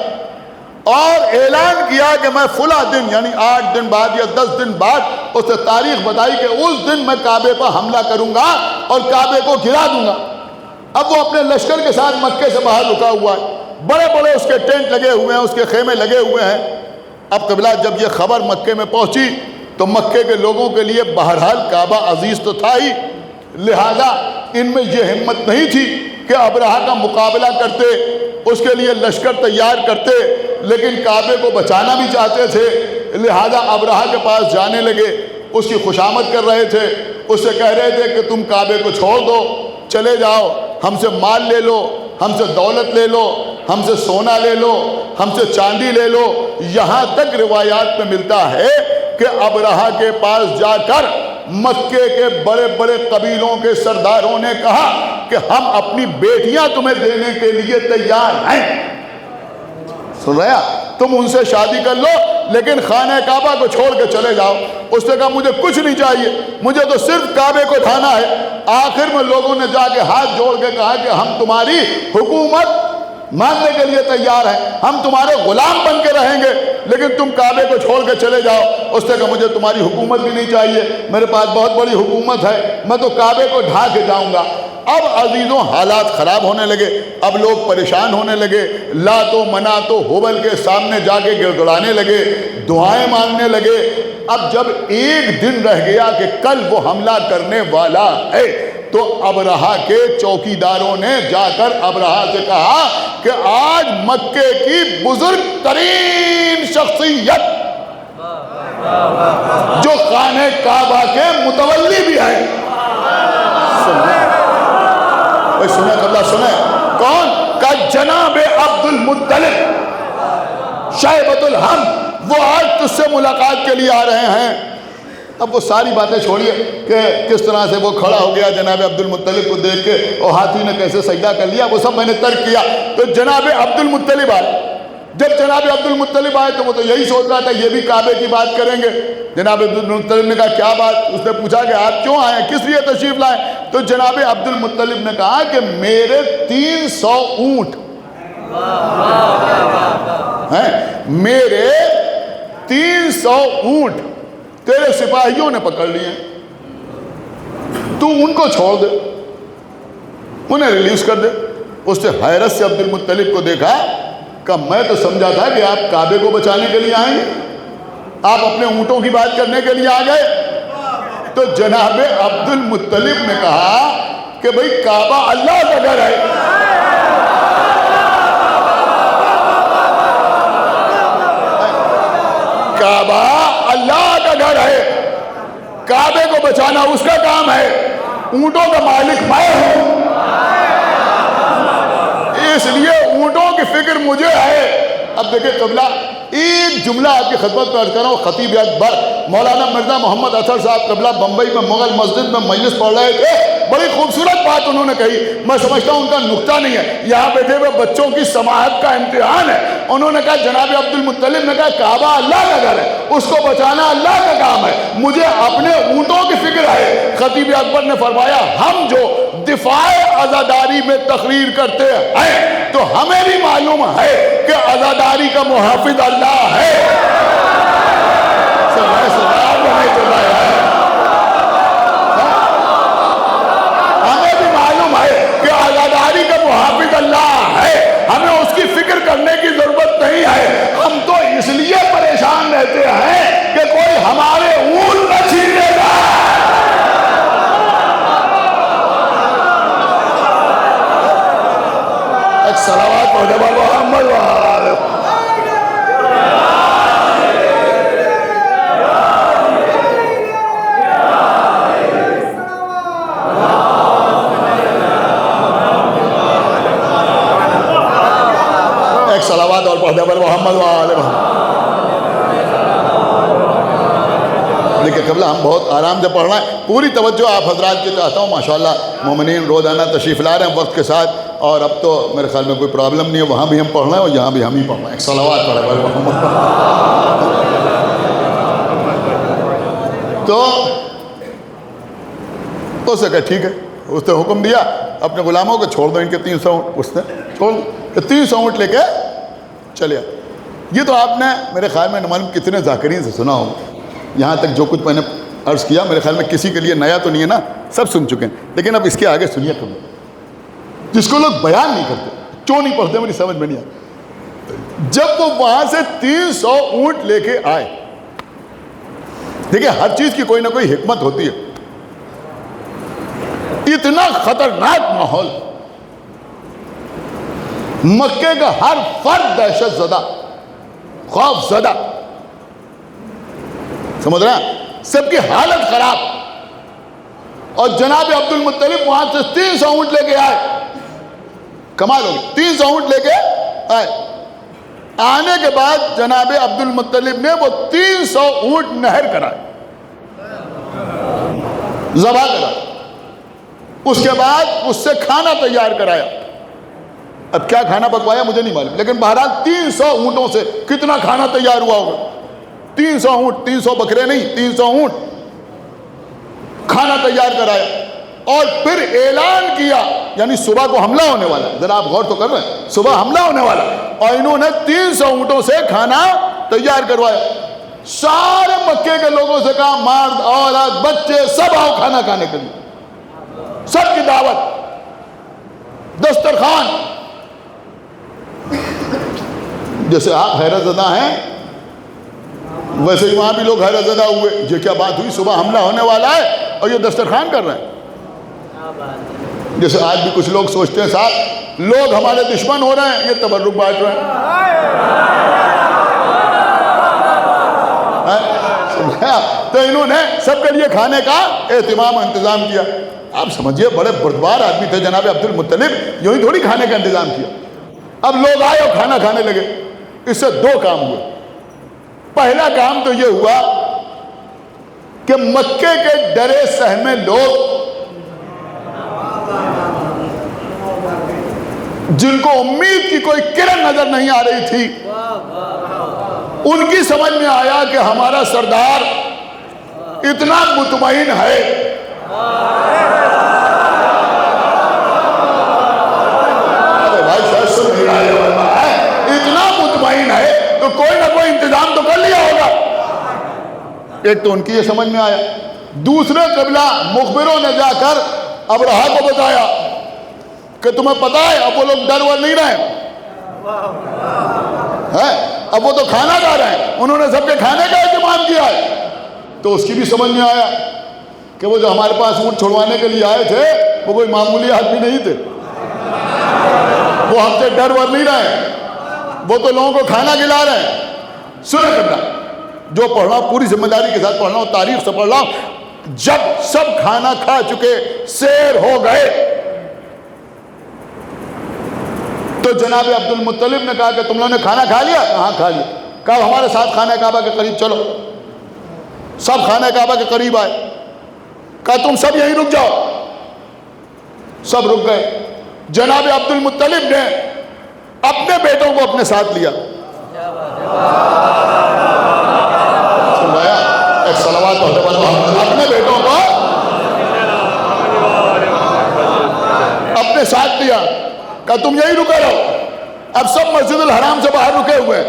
اور اعلان کیا کہ میں فلاں دن، یعنی 8 دن بعد یا 10 دن بعد، اس نے تاریخ بتائی کہ اس دن میں کعبے پر حملہ کروں گا اور کعبے کو گرا دوں گا۔ اب وہ اپنے لشکر کے ساتھ مکے سے باہر رکا ہوا ہے، بڑے بڑے اس کے ٹینٹ لگے ہوئے ہیں، اس کے خیمے لگے ہوئے ہیں۔ اب قبلہ جب یہ خبر مکے میں پہنچی تو مکے کے لوگوں کے لیے بہرحال کعبہ عزیز تو تھا ہی، لہذا ان میں یہ ہمت نہیں تھی کہ ابرہہ کا مقابلہ کرتے، اس کے لیے لشکر تیار کرتے، لیکن کعبے کو بچانا بھی چاہتے تھے، لہذا ابرہہ کے پاس جانے لگے، اس کی خوشامد کر رہے تھے، اس سے کہہ رہے تھے کہ تم کعبے کو چھوڑ دو، چلے جاؤ، ہم سے مال لے لو، ہم سے دولت لے لو، ہم سے سونا لے لو، ہم سے چاندی لے لو۔ یہاں تک روایات میں ملتا ہے کہ ابرہہ کے پاس جا کر مکے کے بڑے بڑے قبیلوں کے سرداروں نے کہا کہ ہم اپنی بیٹیاں تمہیں دینے کے لیے تیار ہیں، سن رہے ہیں؟ تم ان سے شادی کر لو لیکن خانہ کعبہ کو چھوڑ کے چلے جاؤ۔ اس نے کہا مجھے کچھ نہیں چاہیے، مجھے تو صرف کعبے کو ڈھانا ہے۔ آخر میں لوگوں نے جا کے ہاتھ جوڑ کے کہا کہ ہم تمہاری حکومت ماننے کے لیے تیار ہیں، ہم تمہارے غلام بن کے رہیں گے، لیکن تم کعبے کو چھوڑ کے چلے جاؤ۔ اس نے کہا مجھے تمہاری حکومت بھی نہیں چاہیے، میرے پاس بہت بڑی حکومت ہے، میں تو کعبے کو ڈھا کے جاؤں گا۔ اب عزیزوں حالات خراب ہونے لگے، اب لوگ پریشان ہونے لگے، لات و منات و ہبل کے سامنے جا کے گڑگڑانے لگے، دعائیں مانگنے لگے۔ اب جب ایک دن رہ گیا کہ کل وہ حملہ کرنے والا ہے، تو ابرہہ کے چوکیداروں نے جا کر ابرہہ سے کہا کہ آج مکے کی بزرگ ترین شخصیت جو خانہ کعبہ کے متولی بھی ہے، سنیں قبلہ سنیں، کون؟ کا جناب عبد المطلب شیبۃ الحم، وہ آج تجھ سے ملاقات کے لیے آ رہے ہیں۔ اب وہ ساری باتیں چھوڑیے کہ کس طرح سے وہ کھڑا ہو گیا جناب عبد المطلب کو دیکھ کے، اور ہاتھی نے کیسے سجدہ کر لیا، وہ سب میں نے ترک کیا۔ تو جناب عبد المطلب آئے، جب جناب عبد المطلب آئے تو وہ تو یہی سوچ رہا تھا یہ بھی کعبے کی بات کریں گے۔ جناب عبد المطلب نے کہا کیا بات؟ اس نے پوچھا کہ آپ کیوں آئے، کس لیے تشریف لائے؟ تو جناب عبد المطلب نے کہا کہ میرے 300 اونٹ ہیں، میرے 300 اونٹ تیرے سپاہیوں نے پکڑ لیے، تو ان کو چھوڑ دے، انہیں ریلیز کر دے۔ اس نے حیرت سے عبد المطلب کو دیکھا کہ میں تو سمجھا تھا کہ آپ کعبے کو بچانے کے لیے آئیں گے، آپ اپنے اونٹوں کی بات کرنے کے لیے آ گئے۔ تو جناب عبد المطلب نے کہا کہ بھئی کعبہ اللہ کا گھر ہے، کعبہ اللہ کا گھر ہے، کعبے کو بچانا اس کا کام ہے، اونٹوں کا مالک میں ہوں، اس لیے اونٹوں کی فکر مجھے ہے۔ اب دیکھیں قبلہ، ایک جملہ آپ کی خدمت میں عرض کر رہا ہوں، خطیب اکبر مولانا مرزا محمد اطہر صاحب قبلہ بمبئی میں مغل مسجد میں مجلس پڑھ رہے تھے، بڑی خوبصورت بات انہوں نے کہی، میں سمجھتا ہوں ان کا نکتہ نہیں ہے، یہاں بیٹھے ہوئے بچوں کی سماعت کا امتحان ہے۔ انہوں نے کہا جناب عبد المطلب نے کہا کعبہ اللہ کا گھر ہے، اس کو بچانا اللہ کا کام ہے، مجھے اپنے اونٹوں کی فکر ہے۔ خطیب اکبر نے فرمایا ہم جو دفاع عزاداری میں تقریر کرتے ہیں تو ہمیں بھی معلوم ہے کہ عزاداری کا محافظ اللہ ہے۔ ہمیں بھی معلوم ہے کہ عزاداری کا محافظ اللہ ہے، ہمیں اس کی فکر کرنے کی ضرورت نہیں ہے۔ ہم تو اس لیے پریشان رہتے ہیں کہ کوئی ہمارے صلوات پڑھنے والے محمد وآلہ ایک صلوات اور پڑھنے والے محمد وآلہ محمد. لیکن قبلہ ہم بہت آرام سے پڑھ رہے ہیں, پوری توجہ آپ حضرات کی چاہتا ہوں. ماشاءاللہ مومنین روزانہ تشریف لا رہے ہیں وقت کے ساتھ, اور اب تو میرے خیال میں کوئی پرابلم نہیں ہے, وہاں بھی ہم پڑھ رہے ہیں اور یہاں بھی ہم ہی پڑھ رہے ہیں. ایک صلوات پڑھے والے محمد. تو اس نے کہا ٹھیک ہے, اس نے حکم دیا اپنے غلاموں کو چھوڑ دو ان کے 300 اونٹ. اس نے چھوڑ دو 300 اونٹ لے کے چلے. یہ تو آپ نے میرے خیال میں معلوم کتنے ذاکرین سے سنا ہو. یہاں تک جو کچھ میں نے عرض کیا میرے خیال میں کسی کے لیے نیا تو نہیں ہے نا, سب سن چکے ہیں. لیکن اب اس کے آگے سنیے خبر جس کو لوگ بیان نہیں کرتے, کیوں نہیں پڑھتے میری سمجھ میں نہیں آتی. جب وہ وہاں سے 300 اونٹ لے کے آئے, دیکھیں ہر چیز کی کوئی نہ کوئی حکمت ہوتی ہے. اتنا خطرناک ماحول, مکے کا ہر فرد دہشت زدہ, خوف زدہ, سمجھ رہے ہیں, سب کی حالت خراب. اور جناب عبد المطلب وہاں سے 300 اونٹ لے کے آئے. کمال ہو گئی, 300 اونٹ لے کے آئے. آنے کے بعد جناب عبد المطلب نے وہ 300 اونٹ نہر کرائے, ذبح کرائے. اس کے بعد اس سے کھانا تیار کرایا. اب کیا کھانا پکوایا مجھے نہیں معلوم, لیکن بہرحال 300 اونٹوں سے کتنا کھانا تیار ہوا ہوگا. 300 اونٹ, 300 بکرے نہیں, 300 اونٹ کھانا تیار کرایا. اور پھر اعلان کیا, یعنی صبح کو حملہ ہونے والا ہے. ذرا آپ غور تو کر رہے ہیں, صبح حملہ ہونے والا, اور انہوں نے 300 اونٹوں سے کھانا تیار کروایا. سارے مکے کے لوگوں سے کہا مرد عورت بچے سب آؤ کھانا کھانے کے لیے. سب کی دعوت, دسترخوان. جیسے آپ حیرت زدہ ہیں ویسے ہی وہاں بھی لوگ حیرت زدہ ہوئے. یہ کیا بات ہوئی, صبح حملہ ہونے والا ہے اور یہ دسترخوان کر رہے ہیں. جیسے آج بھی کچھ لوگ سوچتے ہیں صاحب لوگ ہمارے دشمن ہو رہے ہیں, یہ تبرک بانٹ رہے ہیں. تو انہوں نے سب کے لیے کھانے کا اہتمام انتظام کیا. آپ سمجھیے بڑے بردبار آدمی تھے جناب عبد المطلب, یوں ہی تھوڑی کھانے کا انتظام کیا. اب لوگ آئے اور کھانا کھانے لگے. اس سے 2 کام ہوئے. پہلا کام تو یہ ہوا کہ مکے کے ڈرے سہمے لوگ جن کو امید کی کوئی کرن نظر نہیں آ رہی تھی, ان کی سمجھ میں آیا کہ ہمارا سردار اتنا مطمئن ہے, اتنا مطمئن ہے تو کوئی نہ کوئی انتظام تو کر لیا ہوگا. ایک تو ان کی یہ سمجھ میں آیا. دوسرے قبلہ مخبروں نے جا کر ابرہا کو بتایا کہ تمہیں پتا ہے اب وہ لوگ ڈر ور نہیں رہے, اب وہ تو کھانا کھا رہے ہیں, انہوں نے سب کے کھانے کا اہتمام کیا ہے. تو اس کی بھی سمجھ میں آیا کہ وہ جو ہمارے پاس اونٹ چھوڑوانے کے لیے آئے تھے وہ کوئی معمولی آدمی نہیں تھے, وہ ہم سے ڈر ور نہیں رہے, وہ تو لوگوں کو کھانا کھلا رہے ہیں. سنیں کرنا, جو پڑھنا پوری ذمہ داری کے ساتھ پڑھنا ہوں, تاریخ سے پڑھ رہا ہوں. جب سب کھانا کھا چکے سیر ہو گئے تو جناب عبد المطلب نے کہا کہ تم لوگوں نے کھانا کھا لیا؟ ہاں کھا لیا. کہا ہمارے ساتھ خانہ کعبہ کے قریب چلو. سب خانہ کعبہ کے قریب آئے. کہا تم سب یہیں رک جاؤ. سب رک گئے. جناب عبد المطلب نے اپنے بیٹوں کو اپنے ساتھ لیا. سنوایا ایک صلوات اپنے بیٹوں کو اپنے ساتھ لیا. کہا تم یہی رکے رہو. اب سب مسجد الحرام سے باہر رکے ہوئے.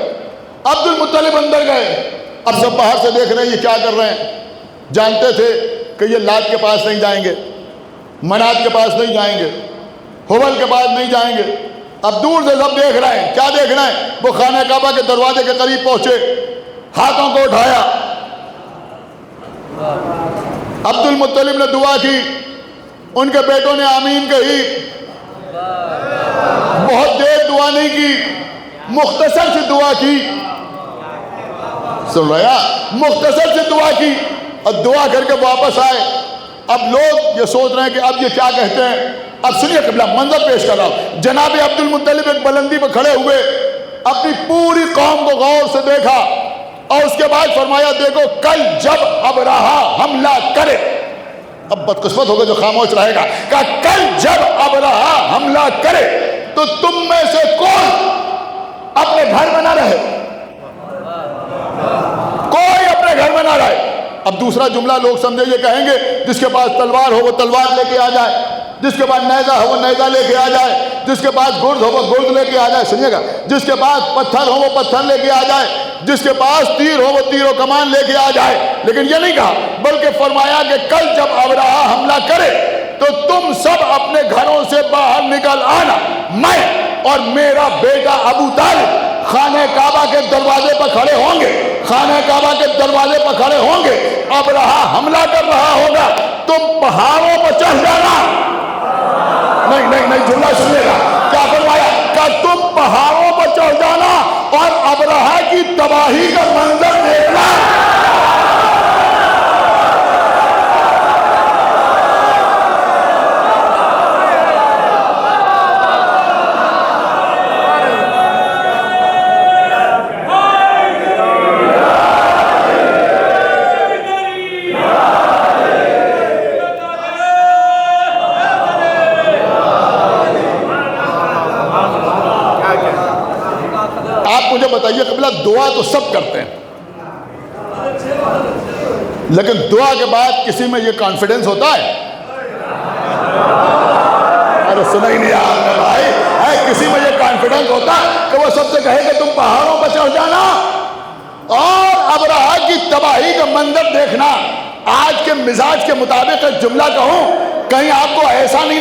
عبد المطلب اندر گئے. اب سب باہر سے دیکھ رہے ہیں یہ کیا کر رہے ہیں. جانتے تھے کہ یہ لات کے پاس نہیں جائیں گے, منات کے پاس نہیں جائیں گے, حبل کے پاس نہیں جائیں گے. اب دور سے سب دیکھ رہے ہیں. کیا دیکھ رہے ہیں؟ وہ خانہ کعبہ کے دروازے کے قریب پہنچے, ہاتھوں کو اٹھایا. عبد المطلب نے دعا کی, ان کے بیٹوں نے آمین کہی. بہت دیر دعا نہیں کی، مختصر سی دعا کی، سن رہا، مختصر سی دعا کی اور دعا کر کے واپس آئے۔ اب لوگ یہ سوچ رہے ہیں کہ اب یہ کیا کہتے ہیں۔ اب سنیے قبلہ، منظر پیش کر رہا ہوں۔ جناب عبد المطلب ایک بلندی پہ کھڑے ہوئے، اپنی پوری قوم کو غور سے دیکھا اور اس کے بعد فرمایا دیکھو کل جب ابرہہ حملہ کرے، اب بدقسمت ہوگا جو خاموش رہے گا، کہ کل جب ابرہہ حملہ کرے تو تم میں سے کون اپنے گھر میں نہ رہے، کوئی اپنے گھر میں نہ رہے۔ اب دوسرا جملہ لوگ سمجھے یہ کہیں گے جس کے پاس تلوار ہو وہ تلوار لے کے آ جائے، جس کے پاس نیزہ ہو وہ نیزہ لے کے آ جائے، جس کے پاس گرد ہو وہ گرد لے کے آ جائے، سنیے گا، جس کے پاس پتھر ہو وہ پتھر لے کے آ جائے، جس کے پاس تیر ہو وہ تیر و کمان لے کے آ جائے۔ لیکن یہ نہیں کہا، بلکہ فرمایا کہ کل جب ابرہہ حملہ کرے تو تم سب اپنے گھروں سے باہر نکل آنا، میں اور میرا بیٹا ابو طالب خانہ کعبہ کے دروازے پر کھڑے ہوں گے، خانہ کعبہ کے دروازے پر کھڑے ہوں گے، ابرہہ حملہ کر رہا ہوگا، تم پہاڑوں پر چڑھ جانا۔ نہیں جملہ سنیے گا، کیا فرمایا کہ تم پہاڑوں پر چڑھ جانا اور ابرہہ کی تباہی کا منظر دیکھنا۔ مجھے بتائیے قبلہ، دعا تو سب کرتے ہیں، لیکن دعا کے بعد کسی میں یہ کانفیڈنس ہوتا ہے؟ ارے سنا ہی نہیں آپ نے بھائی، کسی میں یہ کانفیڈنس ہوتا ہے کہ وہ سب سے کہے کہ تم پہاڑوں پر چڑھ جانا اور ابرہہ کی تباہی کا منظر دیکھنا؟ آج کے مزاج کے مطابق ایک جملہ کہوں، کہیں آپ کو ایسا نہیں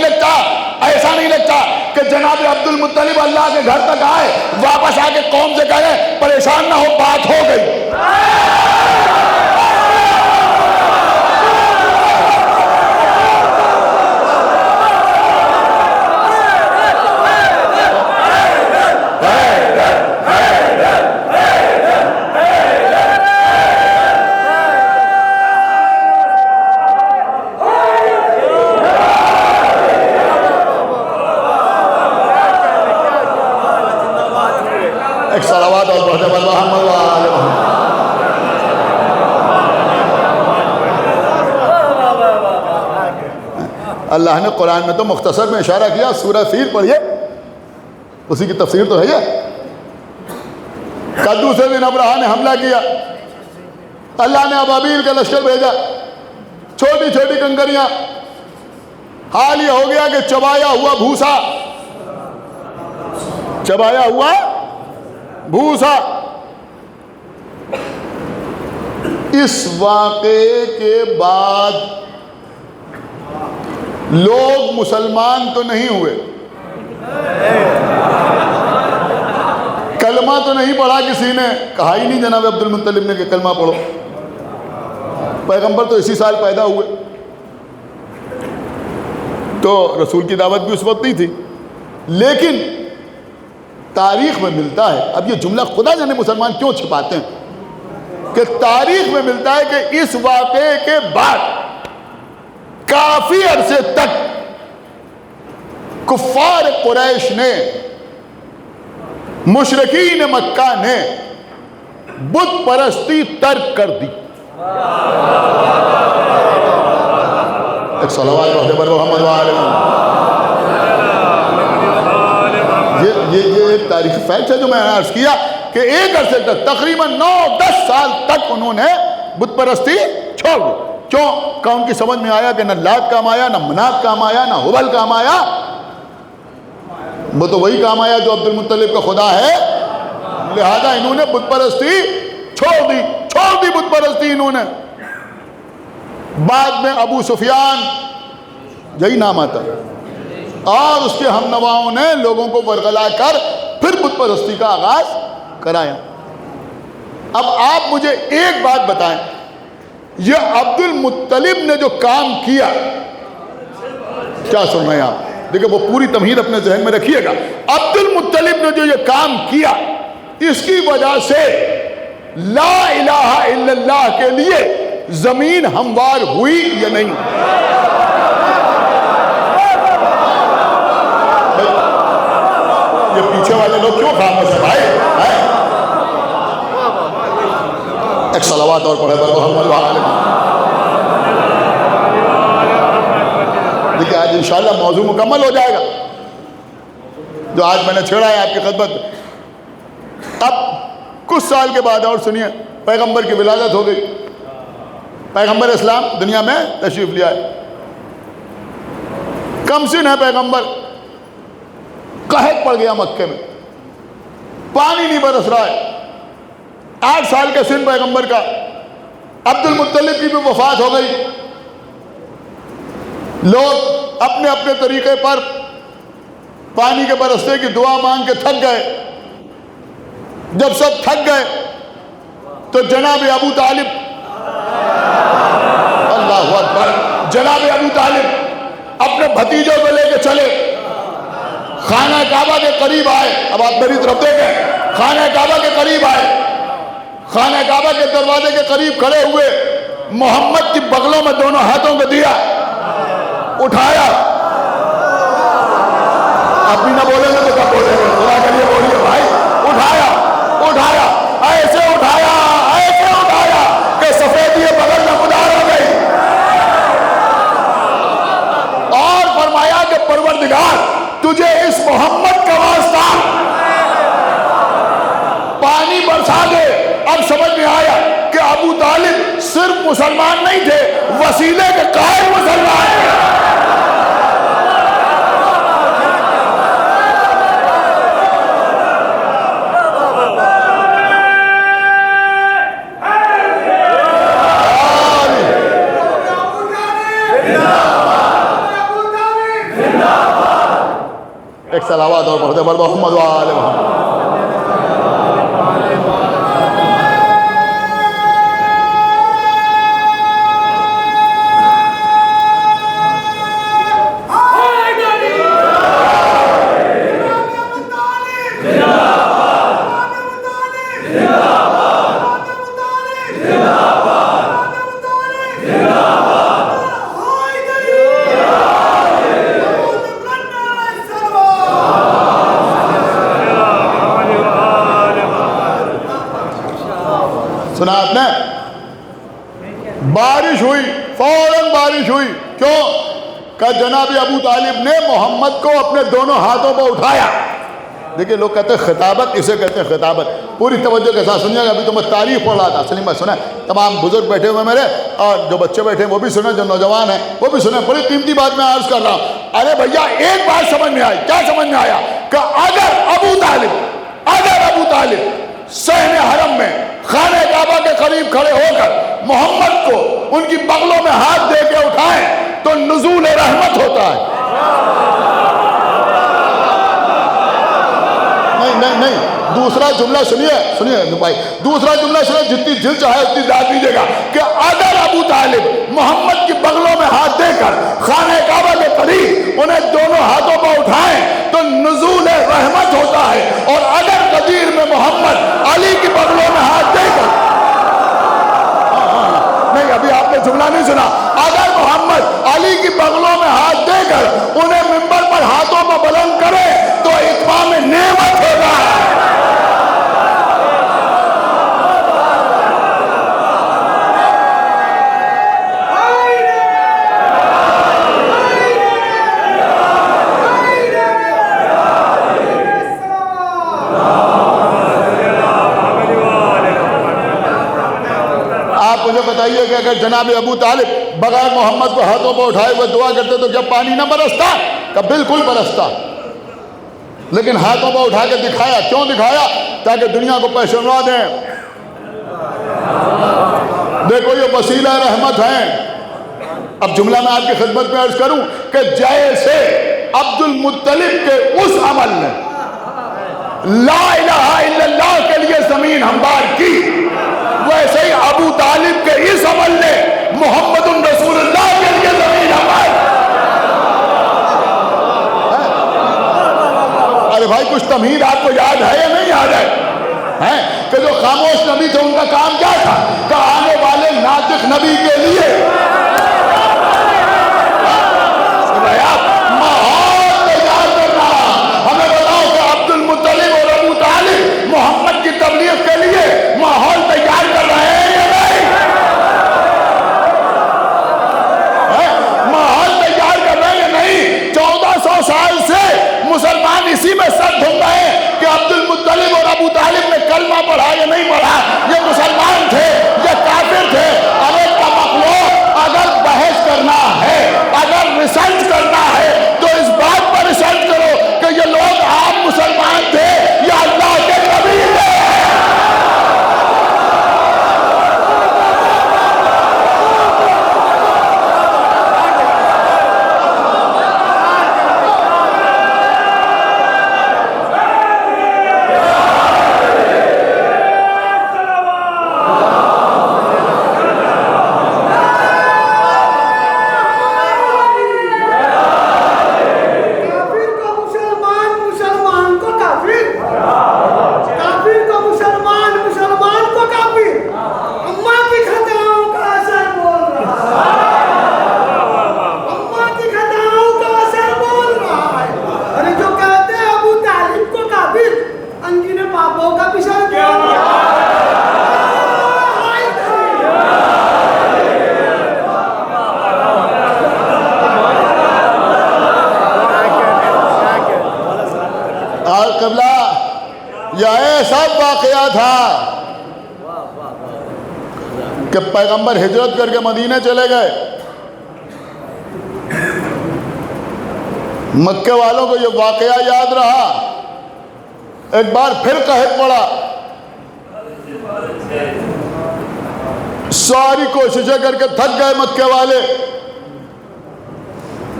لگتا کہ جناب عبد المطلب اللہ کے گھر تک آئے، واپس آ کے قوم سے کہے پریشان نہ ہو، بات ہو گئی۔ ایک صلوات اور بہت بڑھ محمد وآلہ محمد۔ اللہ نے قرآن میں تو مختصر میں اشارہ کیا، سورہ فیل پڑھیے، اسی کی تفسیر تو ہے یہ۔ کل دوسرے دن ابرہہ نے حملہ کیا، اللہ نے ابابیل کا لشکر بھیجا، چھوٹی چھوٹی کنکریاں، حال یہ ہو گیا کہ چبایا ہوا بھوسا۔ اس واقعے کے بعد لوگ مسلمان تو نہیں ہوئے، کلمہ تو نہیں پڑھا، کسی نے کہا ہی نہیں جناب عبد المطلب نے کہ کلمہ پڑھو۔ پیغمبر تو اسی سال پیدا ہوئے، تو رسول کی دعوت بھی اس وقت نہیں تھی، لیکن تاریخ میں ملتا ہے، اب یہ جملہ خدا جانے مسلمان کیوں چھپاتے ہیں، کہ تاریخ میں ملتا ہے کہ اس واقعے کے بعد کافی عرصے تک کفار قریش نے، مشرکین مکہ نے بت پرستی ترک کر دی۔ ایک صلوات محمد وآلہ محمد۔ یہ ایک تاریخی فیکٹ ہے جو میں نے عرض کیا کہ ایک عرصے تک تقریباً 9-10 سال تک انہوں نے بت پرستی چھوڑ دی۔ کیوں؟ کہ ان کی سمجھ میں آیا کہ نہ لات کام آیا، نہ منات کام آیا، نہ ہبل کام آیا، وہ تو وہی کام آیا جو عبد المطلب کا خدا ہے، لہذا انہوں نے بت پرستی چھوڑ دی بت پرستی انہوں نے۔ بعد میں ابو سفیان، یہی نام آتا ہے، اور اس کے ہم نواؤں نے لوگوں کو ورگلا کر پھر بت پرستی کا آغاز کرایا۔ اب آپ مجھے ایک بات بتائیں، یہ عبد المطلب نے جو کام کیا، کیا سن رہے ہیں آپ؟ دیکھیں وہ پوری تمہید اپنے ذہن میں رکھیے گا. عبد المطلب نے جو یہ کام کیا اس کی وجہ سے لا الہ الا اللہ کے لیے زمین ہموار ہوئی یا نہیں؟ یہ پیچھے والے لوگ کیوں خاموش ہیں بھائی؟ ایک صلوات اور پڑھے محمد وعلی. دیکھیں آج انشاءاللہ موضوع مکمل ہو جائے گا جو آج میں نے چھیڑا ہے آپ کی خدمت میں. اب کچھ سال کے بعد اور سنیے پیغمبر کی ولادت ہو گئی. پیغمبر اسلام دنیا میں تشریف لیا ہے. کم سن ہے پیغمبر. قحط پڑ گیا مکے میں, پانی نہیں برس رہا ہے. 8 سال کے سن پیغمبر کا. عبد المطلب کی بھی وفات ہو گئی. لوگ اپنے اپنے طریقے پر پانی کے برسنے کی دعا مانگ کے تھک گئے. جب سب تھک گئے تو جناب ابو طالب, اللہ اکبر, جناب ابو طالب اپنے بھتیجوں کو لے کے چلے. خانہ کعبہ کے قریب آئے. اب آپ میری طرف دیکھیں, خانہ کعبہ کے قریب آئے. خانہ کعبہ کے دروازے کے قریب کھڑے ہوئے, محمد کی بغلوں میں دونوں ہاتھوں کو دیا, اٹھایا. آپ بھی نہ بولیں گے تو کب بولیں گے؟ خدا کے لیے بولیے بھائی. اٹھایا, اٹھایا, ایسے اٹھایا, ایسے اٹھایا کہ سفیدی بغل میں مدار ہو گئی. اور فرمایا کہ پروردگار تجھے اس محمد کا واسطہ پانی برسا دے. اب سمجھ میں آیا کہ ابو طالب صرف مسلمان نہیں تھے, وسیلے کے قائل مسلمان تھے. ایک صلوات اور پڑھتے پر محمد وآل محمد. سنا آپ نے؟ بارش ہوئی, فوراً بارش ہوئی. کیوں؟ کہ جناب ابو طالب نے محمد کو اپنے دونوں ہاتھوں پر اٹھایا. دیکھیں لوگ کہتے ہیں خطابت, اسے کہتے ہیں خطابت. پوری توجہ کے ساتھ سنیے گا. ابھی تو میں تاریخ پڑھ رہا تھا. سنیں, میں سنیں, تمام بزرگ بیٹھے ہوئے میرے, اور جو بچے بیٹھے ہیں وہ بھی سنیں, جو نوجوان ہیں وہ بھی سنیں. بڑی قیمتی بات میں عرض کر رہا ہوں. ارے بھیا ایک بات سمجھ میں آئی. کیا سمجھ میں آیا؟ کہ اگر ابو طالب صحن حرم میں خانہ کعبہ کے قریب کھڑے ہو کر محمد کو ان کی بغلوں میں ہاتھ دے کے اٹھائیں تو نزول رحمت ہوتا ہے. نہیں, دوسرا جملہ سنیے بھائی, دوسرا جملہ سنیے, جتنی دل چاہے اتنی داد دیجیے گا. کہ اگر ابو طالب محمد کی بغلوں میں ہاتھ دے کر خانہ کعبہ کے قریب انہیں دونوں ہاتھوں پر اٹھائیں تو نزول رحمت ہوتا ہے. اور اگر قدیر میں محمد علی کی بغلوں میں ہاتھ دے کر, نہیں ابھی آپ نے جملہ نہیں سنا, اگر محمد علی کی بغلوں میں ہاتھ دے کر انہیں منبر پر ہاتھوں پر بلند کرے تو اتمام نعمت ہوگا. مجھے بتائیے کہ اگر جناب ابو طالب بغیر محمد کو ہاتھوں پر اٹھائے ہوئے دعا کرتے تو کیا پانی نہ برستا؟ کہ بالکل برستا. لیکن ہاتھوں پر اٹھا کے دکھایا. کیوں دکھایا؟ تاکہ دنیا کو پہچانوا دیں. دیکھو یہ وسیلہ رحمت ہیں. اب جملہ میں آپ کی خدمت میں عرض کروں کہ جیسے عبد المطلب کے اس عمل نے لا الہ الا اللہ کے لیے زمین ہموار کی, ویسے ہی ابو طالب کے اس عمل نے محمد رسول اللہ کے لیے زمین ہموار. بھائی کچھ تمہید آپ کو یاد ہے یا نہیں یاد ہے کہ جو خاموش نبی تھے ان کا کام کیا تھا کہ آنے والے ناطق نبی کے لیے ماحول تیار کرنا. ہمیں بتاؤ کہ عبد المطلب اور ابو طالب محمد کی تبلیغ کے لیے ماحول تیار کر رہے ہیں یا نہیں؟ ماحول تیار کر رہے ہیں یا نہیں؟ 1400 سال سے مسلمان اسی میں سر دھن رہے ہیں کہ عبد المطلب اور ابو طالب نے کلمہ پڑھا یا نہیں پڑھا، یہ مسلمان تھے یا کافر تھے. ارے مخلوق، اگر بحث کرنا ہے، اگر ریسرچ کرنا ہے تو اس بات پر ریسرچ کرو کہ یہ لوگ عام مسلمان تھے یا اللہ کے نبی تھے. کہ پیغمبر ہجرت کر کے مدینے چلے گئے. مکے والوں کو یہ واقعہ یاد رہا، ایک بار پھر قحط پڑا. ساری کوششیں کر کے تھک گئے مکے والے،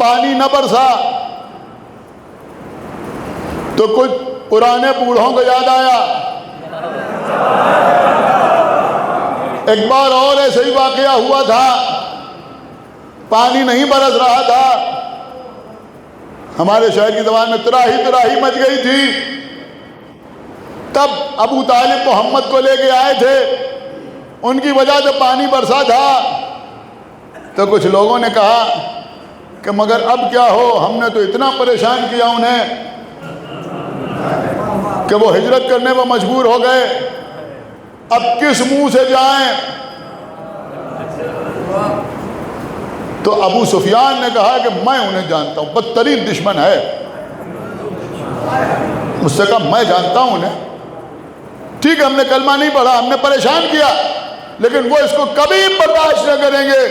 پانی نہ برسا. تو کچھ پرانے بوڑھوں کو یاد آیا، ایک بار اور ایسے ہی واقعہ ہوا تھا، پانی نہیں برس رہا تھا. ہمارے شہر کی زبان میں تراہی مچ گئی تھی. تب ابو طالب محمد کو لے کے آئے تھے، ان کی وجہ سے پانی برسا تھا. تو کچھ لوگوں نے کہا کہ مگر اب کیا ہو، ہم نے تو اتنا پریشان کیا انہیں کہ وہ ہجرت کرنے پر مجبور ہو گئے، اب کس منہ سے جائیں. تو ابو سفیان نے کہا کہ میں انہیں جانتا ہوں، بدترین دشمن ہے. مجھ سے کہا میں جانتا ہوں انہیں. ٹھیک ہے، ہم نے کلمہ نہیں پڑھا، ہم نے پریشان کیا، لیکن وہ اس کو کبھی برداشت نہ کریں گے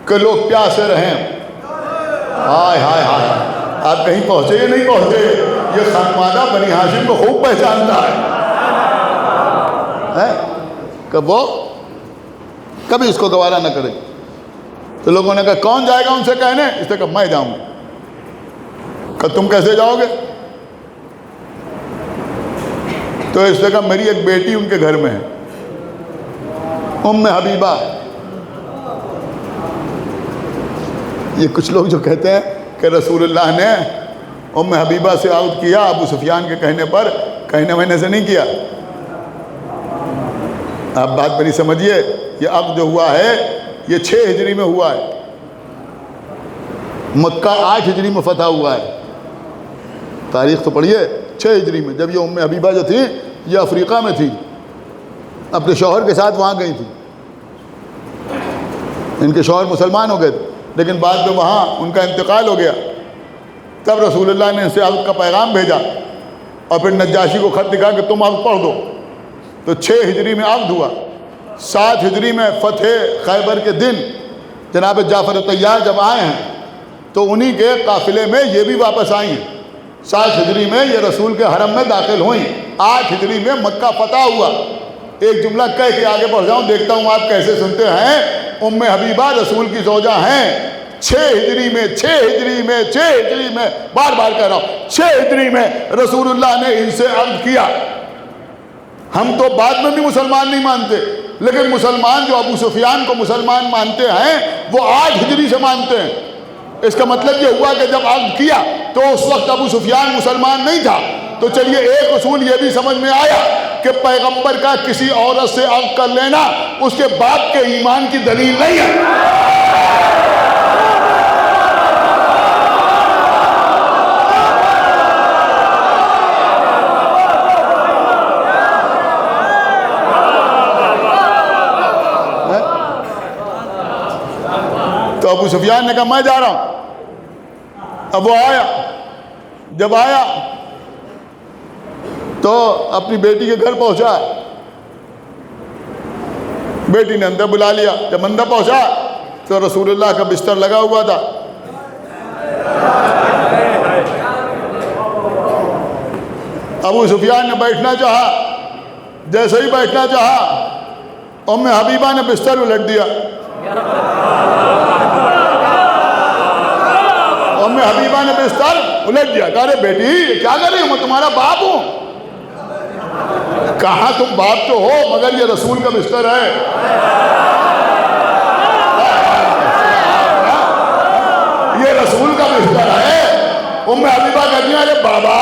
کہ لوگ پیاسے رہیں. ہائے ہائے ہائے، آپ کہیں پہنچے یا نہیں پہنچے؟ یہ خانوادہ بنی ہاشم کو خوب پہچانتا ہے کہ وہ کبھی اس کو گوارا نہ کرے. تو لوگوں نے کہا کون جائے گا ان سے کہنے؟ اس نے کہا میں جاؤں گا. کہ تم کیسے جاؤ گے؟ تو اس نے کہا میری ایک بیٹی ان کے گھر میں ہے، ام حبیبہ. یہ کچھ لوگ جو کہتے ہیں کہ رسول اللہ نے ام حبیبہ سے عقد کیا ابو سفیان کے کہنے پر، کہنے مہینے سے نہیں کیا. آپ بات بڑی سمجھیے، یہ عقد جو ہوا ہے یہ 6 ہجری میں ہوا ہے. مکہ 8 ہجری میں فتح ہوا ہے. تاریخ تو پڑھیے، 6 ہجری میں، جب یہ ام حبیبہ جو تھی یہ افریقہ میں تھی، اپنے شوہر کے ساتھ وہاں گئی تھی. ان کے شوہر مسلمان ہو گئے تھے، لیکن بعد میں وہاں ان کا انتقال ہو گیا. تب رسول اللہ نے ان سے عقد کا پیغام بھیجا اور پھر نجاشی کو خط دکھا کہ تم عقد پڑھ دو. تو 6 ہجری میں عقد ہوا. 7 ہجری میں فتح خیبر کے دن جناب جعفر طیار جب آئے ہیں تو انہی کے قافلے میں یہ بھی واپس آئی ہیں. 7 ہجری میں یہ رسول کے حرم میں داخل ہوئیں. 8 ہجری میں مکہ فتح ہوا. ایک جملہ کہہ کے آگے بڑھ جاؤں، دیکھتا ہوں آپ کیسے سنتے ہیں. ام حبیبہ رسول کی زوجہ ہیں. 6 ہجری میں بار بار کہہ رہا ہوں، 6 ہجری میں رسول اللہ نے ان سے عقد کیا. ہم تو بعد میں بھی مسلمان نہیں مانتے، لیکن مسلمان جو ابو سفیان کو مسلمان مانتے ہیں وہ 8 ہجری سے مانتے ہیں. اس کا مطلب یہ ہوا کہ جب عقد کیا تو اس وقت ابو سفیان مسلمان نہیں تھا. تو چلیے ایک اصول یہ بھی سمجھ میں آیا کہ پیغمبر کا کسی عورت سے عقد کر لینا اس کے باپ کے ایمان کی دلیل نہیں ہے. تو ابو سفیان نے کہا میں جا رہا ہوں. اب وہ آیا, جب آیا تو اپنی بیٹی کے گھر پہنچا, بیٹی نے اندر بلا لیا. جب اندر پہنچا تو رسول اللہ کا بستر لگا ہوا تھا. ابو سفیان نے بیٹھنا چاہا, جیسے ہی بیٹھنا چاہا ام حبیبہ نے بستر الٹ دیا. ام حبیبہ نے بستر الٹ دیا. کہا رے بیٹی کیا کر رہی ہوں, میں تمہارا باپ ہوں. کہا تم باپ تو ہو مگر یہ رسول کا بستر ہے. یہ رسول کا بستر ہے. ام حبیبہ کہتی ہیں ارے بابا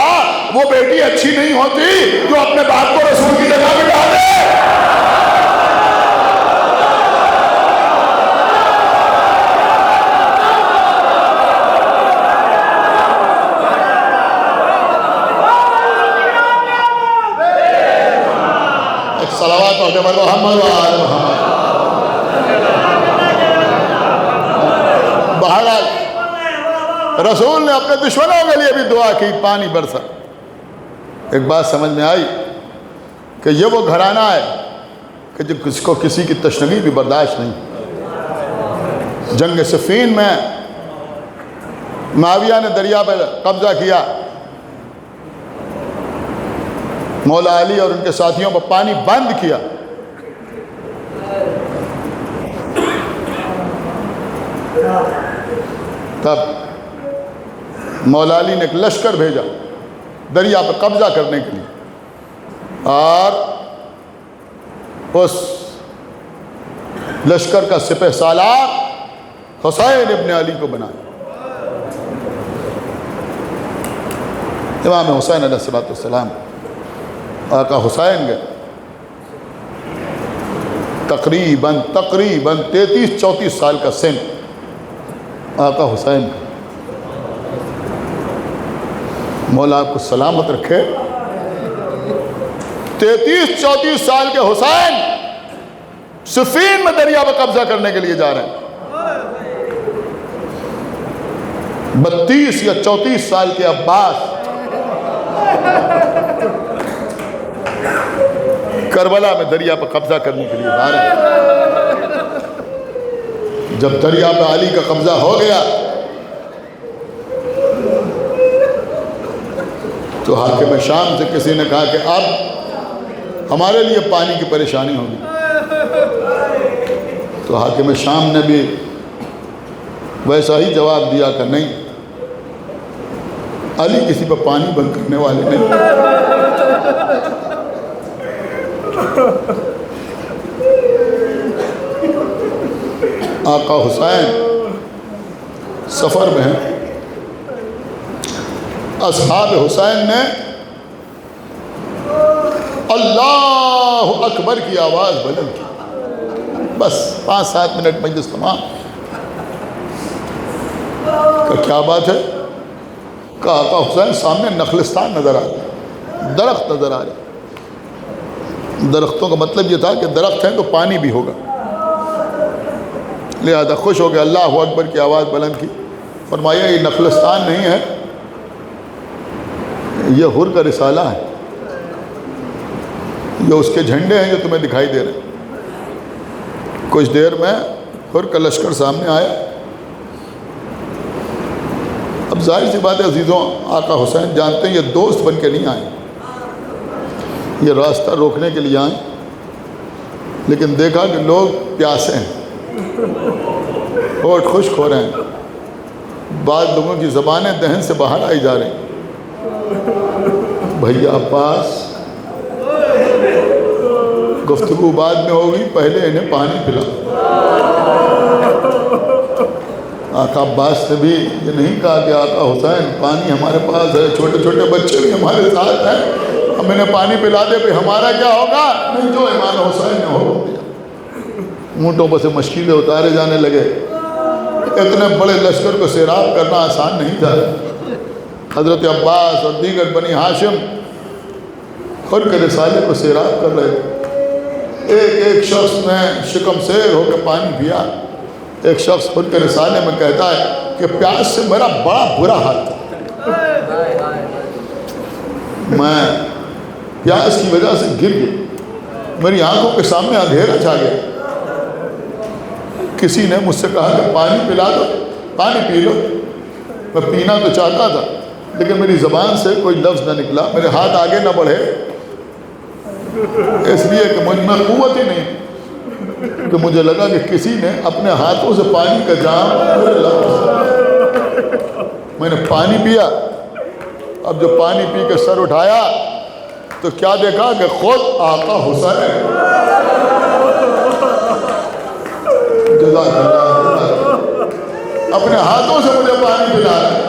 وہ بیٹی اچھی نہیں ہوتی جو اپنے باپ کو رسول کی جگہ پہ ڈالے. صلوات محمد وآل محمد. بہرحال رسول نے اپنے دشمنوں کے لیے بھی دعا کی, پانی برسا. ایک بات سمجھ میں آئی کہ یہ وہ گھرانہ ہے کہ جو کسی کو کسی کی تشنگی بھی برداشت نہیں. جنگ صفین میں معاویہ نے دریا پر قبضہ کیا, مولا علی اور ان کے ساتھیوں پر پانی بند کیا. تب مولا علی نے ایک لشکر بھیجا دریا پر قبضہ کرنے کے لیے, اور اس لشکر کا سپہ سالار حسین ابن علی کو بنایا. امام حسین علیہ السلام آقا حسین گئے, تقریباً 33-34 سال کا سن آقا حسین کا. مولا آپ کو سلامت رکھے. 33-34 سال کے حسین صفین میں دریا پر قبضہ کرنے کے لیے جا رہے ہیں. 32 یا 34 سال کے عباس کربلا میں دریا پر قبضہ کرنے کے لیے جا رہے ہیں. جب دریا پہ علی کا قبضہ ہو گیا تو حاکم شام سے کسی نے کہا کہ اب ہمارے لیے پانی کی پریشانی ہوگی. تو حاکم شام نے بھی ویسا ہی جواب دیا کہ نہیں, علی کسی پہ پانی بند کرنے والے نہیں. آقا حسین سفر میں ہیں, اصحاب حسین نے اللہ اکبر کی آواز بلند کی. بس 5-7 منٹ مجلس تمام. کہ کیا بات ہے؟ کہ آقا حسین سامنے نخلستان نظر آ رہا, درخت نظر آ رہا. درختوں کا مطلب یہ تھا کہ درخت ہیں تو پانی بھی ہوگا. لہذا خوش ہو کے اللہ اکبر کی آواز بلند کی. فرمایا یہ نخلستان نہیں ہے, یہ حر کا رسالہ ہے. یہ اس کے جھنڈے ہیں جو تمہیں دکھائی دے رہے ہیں. کچھ دیر میں حر کا لشکر سامنے آیا. اب ظاہر سی بات ہے عزیزوں, آقا حسین جانتے ہیں یہ دوست بن کے نہیں آئے, یہ راستہ روکنے کے لیے آئے. لیکن دیکھا کہ لوگ پیاسے ہیں, ہوٹ خشک ہو رہے ہیں, بعض لوگوں کی زبانیں دہن سے باہر آئی جا رہی ہیں. بھیا عباس گفتگو بعد میں ہوگی, پہلے انہیں پانی پلا. آقا عباس نے بھی یہ نہیں کہا کہ آقا حسین پانی ہمارے پاس ہے، چھوٹے چھوٹے بچے بھی ہمارے ساتھ ہیں، ہم انہیں پانی پلا دے پہ ہمارا کیا ہوگا؟ نہیں، جو امام حسین نے حکم دیا۔ اونٹوں پر سے مشکلیں اتارے جانے لگے۔ اتنے بڑے لشکر کو سیراب کرنا آسان نہیں تھا۔ حضرت عباس اور دیگر بنی ہاشم خر کے رسالے کو سیراب کر رہے تھے۔ ایک ایک شخص نے شکم سیر ہو کے پانی پیا۔ ایک شخص خود کے رسالے میں کہتا ہے کہ پیاس سے میرا بڑا برا حال تھا، میں پیاس کی وجہ سے گر گیا، میری آنکھوں کے سامنے اندھیرا چھا گیا۔ کسی نے مجھ سے کہا کہ پانی پلا دو، پانی پی لو۔ میں پینا تو چاہتا تھا لیکن میری زبان سے کوئی لفظ نہ نکلا، میرے ہاتھ آگے نہ بڑھے، اس لیے کہ مجھ میں قوت ہی نہیں، کہ مجھے لگا کہ کسی نے اپنے ہاتھوں سے پانی کا جام میرے لفظ۔ میں نے پانی پیا۔ اب جو پانی پی کے سر اٹھایا تو کیا دیکھا کہ خود آقا حسین جزاک اللہ اپنے ہاتھوں سے مجھے پانی پلا رہے۔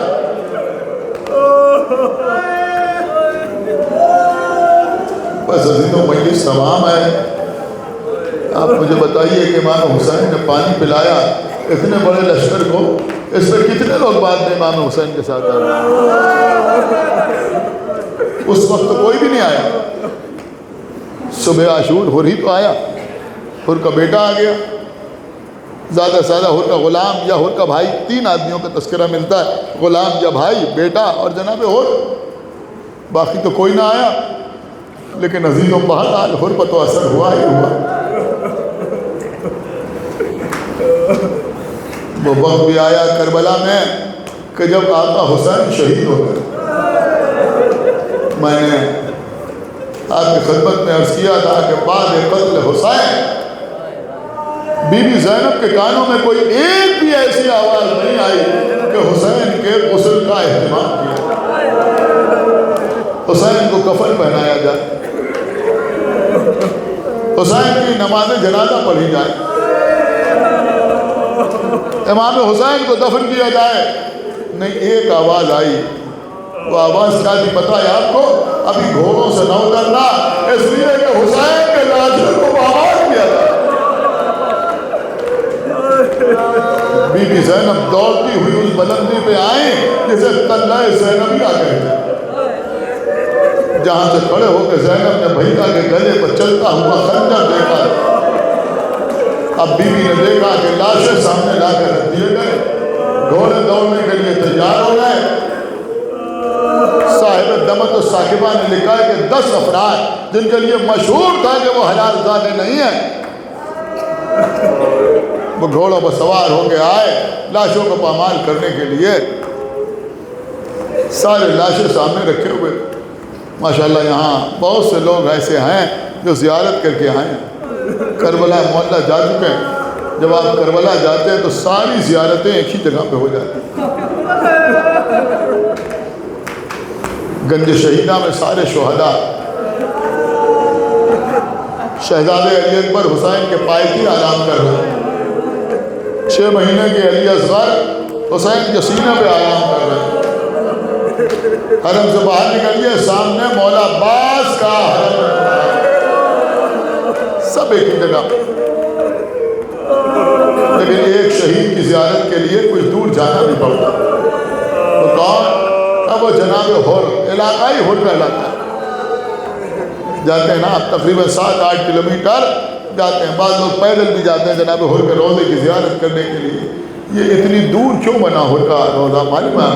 بس عزیزوں، مجلس تمام ہے، آپ مجھے بتائیے کہ امام حسین نے پانی پلایا اتنے بڑے لشکر کو، اس میں کتنے لوگ بعد میں امام حسین کے ساتھ آئے؟ اس وقت تو کوئی بھی نہیں آیا۔ صبح عاشور حر ہی تو آیا، حر کا بیٹا آ گیا، زیادہ سے زیادہ حر کا غلام یا حر کا بھائی، 3 آدمیوں کا تذکرہ ملتا ہے، غلام یا بھائی، بیٹا اور جناب حر، باقی تو کوئی نہ آیا۔ لیکن عزیزوں بہرحال حر پر تو اثر ہوا ہی ہوا۔ وہ وقت بھی آیا کربلا میں کہ جب آقا حسین شہید ہو گئے۔ میں نے آپ کی خدمت میں عرض کیا تھا کہ بعد قتل حسین بی بی زینب کے کانوں میں کوئی ایک بھی ایسی آواز نہیں آئی کہ حسین کے غسل کا اہتمام کیا، حسین کو کفن پہنایا جائے، حسین کی نماز جنازہ پڑھی جائے، امام حسین کو دفن کیا جائے۔ نہیں، ایک آواز آئی۔ وہ آواز کیا تھی پتہ ہے آپ کو؟ ابھی گھوڑوں سے نہ اترنا، اس لیے کہ حسین کے لاشوں کو پامال کیا تھا۔ بی بی زینب دوڑتی ہوئی اس بلندی پہ آئیں جسے تلہ زینبیہ کہتے ہیں، جہاں سے کھڑے ہو کے زینب نے بھئیکا کے گلے پر چلتا ہوا خنجر دیکھا۔ اب بی بی نے دیکھا کہ لاشیں سامنے لا کر رکھ دیے گئے، گھوڑے دوڑنے کے لیے تیار ہو گئے۔ صاحب دمت الثاقبہ نے لکھا ہے کہ 10 افراد جن کے لیے مشہور تھا کہ وہ حلال زادے نہیں ہیں، وہ گھوڑوں پر سوار ہو کے آئے لاشوں کو پامال کرنے کے لیے۔ سارے لاشیں سامنے رکھے ہوئے۔ ماشاءاللہ یہاں بہت سے لوگ ایسے ہیں جو زیارت کر کے آئے ہیں، کربلا محلہ جا چکے ہیں۔ جب آپ کربلا جاتے ہیں تو ساری زیارتیں ایک ہی جگہ پہ ہو جاتی ہیں۔ گنج شہیدہ میں سارے شہداء شہزادے علی اکبر حسین کے پائے کی آرام کر رہے ہیں، 6 مہینے کے علی اصغر حسین کے سینے پہ آرام کر رہے ہیں۔ حرم سے باہر نکلیے، سامنے مولا عباس کا حرم ہے، سب ایک ہی جگہ۔ لیکن ایک شہید کی زیارت کے لیے کچھ دور جانا بھی پڑتا۔ وہ کون؟ اب وہ جناب حر، علاقائی حر کا علاقہ ہے، جاتے ہیں نا آپ تقریباً 7-8 کلومیٹر جاتے ہیں، بعض لوگ پیدل بھی جاتے ہیں جناب حر کے روضے کی زیارت کرنے کے لیے۔ یہ اتنی دور کیوں بنا حر کا روضہ؟ معلوم ہے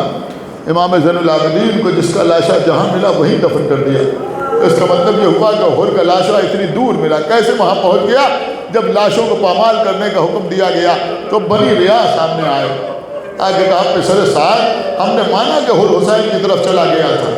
امام زین العابدین کو جس کا لاشا جہاں ملا وہیں دفن کر دیا۔ اس کا مطلب یہ ہوا کہ حر کا لاشا اتنی دور ملا، کیسے وہاں پہنچ گیا؟ جب لاشوں کو پامال کرنے کا حکم دیا گیا تو بنی ریا سامنے آئے، آگے کہا پسر صاحب ہم نے مانا کہ حر حسین کی طرف چلا گیا تھا،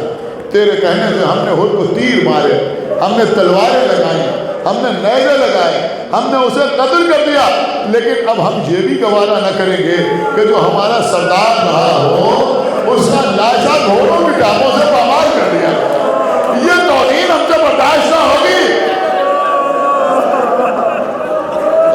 تیرے کہنے سے ہم نے حر کو تیر مارے، ہم نے تلواریں لگائیں، ہم نے نیزے لگائے، ہم نے اسے قتل کر دیا، لیکن اب ہم یہ بھی گوارا نہ کریں گے کہ جو ہمارا سردار رہا ہو اس کا لاشا گھوڑوں کی ٹانگوں سے پامال کر دیا۔ یہ توہین ہم سے برداشت نہ ہوگی۔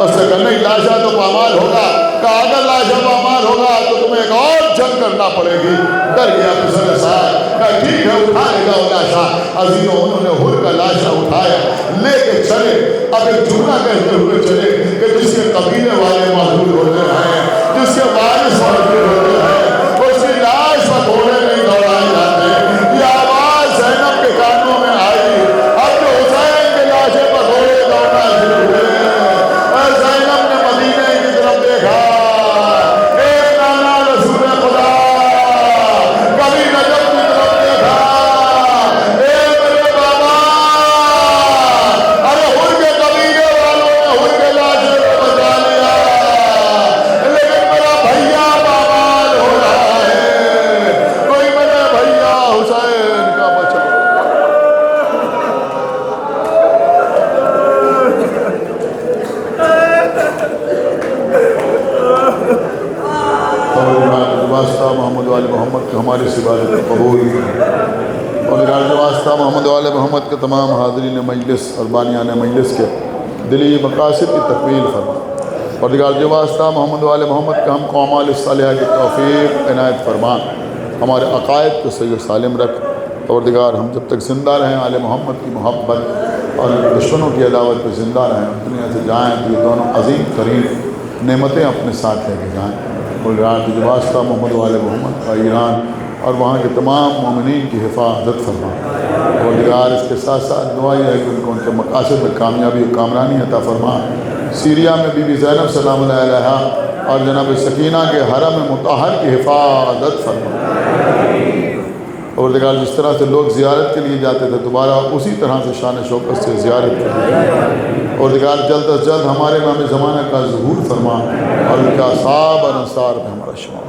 اس سے کہنے لاشا تو پامال ہوگا، کہا اگر لاشا پامال مسلمان ہوگا تو تمہیں ایک اور جنگ کرنا پڑے گی۔ ڈر گیا پسر سال، کہا ٹھیک ہے اٹھائے گا وہ لاشا۔ عزیزوں انہوں نے ہر کا لاشا اٹھایا، لے کے چلے۔ اب ایک جملہ کہتے ہوئے چلے کہ جس کے قبیلے والے موجود ہوتے ہیں، جس کے وارث موجود ہوتے ہیں، اس کی لاش پر گھوڑے نہیں دوڑائے جاتے۔ یہ آواز زینب کے کانوں میں آئی، اب جو حسین کے لاشے پر گھوڑے دوڑنا شروع ہوئے۔ اور زینب نے مدینے کی طرف دیکھا، ایک نانا رسول خدا، کبھی نجف کی طرف دیکھا، اے میرے بابا، ارے ہر کے قبیلے والوں نے ہر کے لاشے کو بچا لیا، لیکن میرا بھیا بابال ہو رہا ہے، کوئی میرے بھیا حسین کا بچا۔ واسطہ محمد وال محمد کے ہماری عبادت کو قبول اور واسطہ محمد وال محمد کے تمام حاضرین مجلس اور بانیان مجلس کے دلی مقاصد کی تکمیل فرما اور دیگر واسطہ محمد وال محمد کے ہم کو اعمال صالحہ کی توفیق عنایت فرما، ہمارے عقائد کو صحیح و سالم رکھ اور دیگر ہم جب تک زندہ رہیں آل محمد کی محبت اور دشمنوں کی عداوت پہ زندہ رہیں، دنیا سے جائیں تو یہ دونوں عظیم ترین نعمتیں اپنے ساتھ لے کے جائیں۔ اور واسطہ محمد وال محمد کا ایران اور وہاں کے تمام مومنین کی حفاظت فرما اور دیگر اس کے ساتھ ساتھ دعائی ہے کہ ان کو ان کے مقاصد میں کامیابی و کامرانی عطا فرما۔ سیریا میں بی بی زینب سلام اللہ علیہا اور جناب سکینہ کے حرم مطہر کی حفاظت فرما اور دیگر جس طرح سے لوگ زیارت کے لیے جاتے تھے دوبارہ اسی طرح سے شان شوکت سے زیارت کرتے اور دیگر جلد از جلد ہمارے امام زمانہ کا ظہور فرما اور ان کا اصحاب اور انصار میں ہمارا شمار۔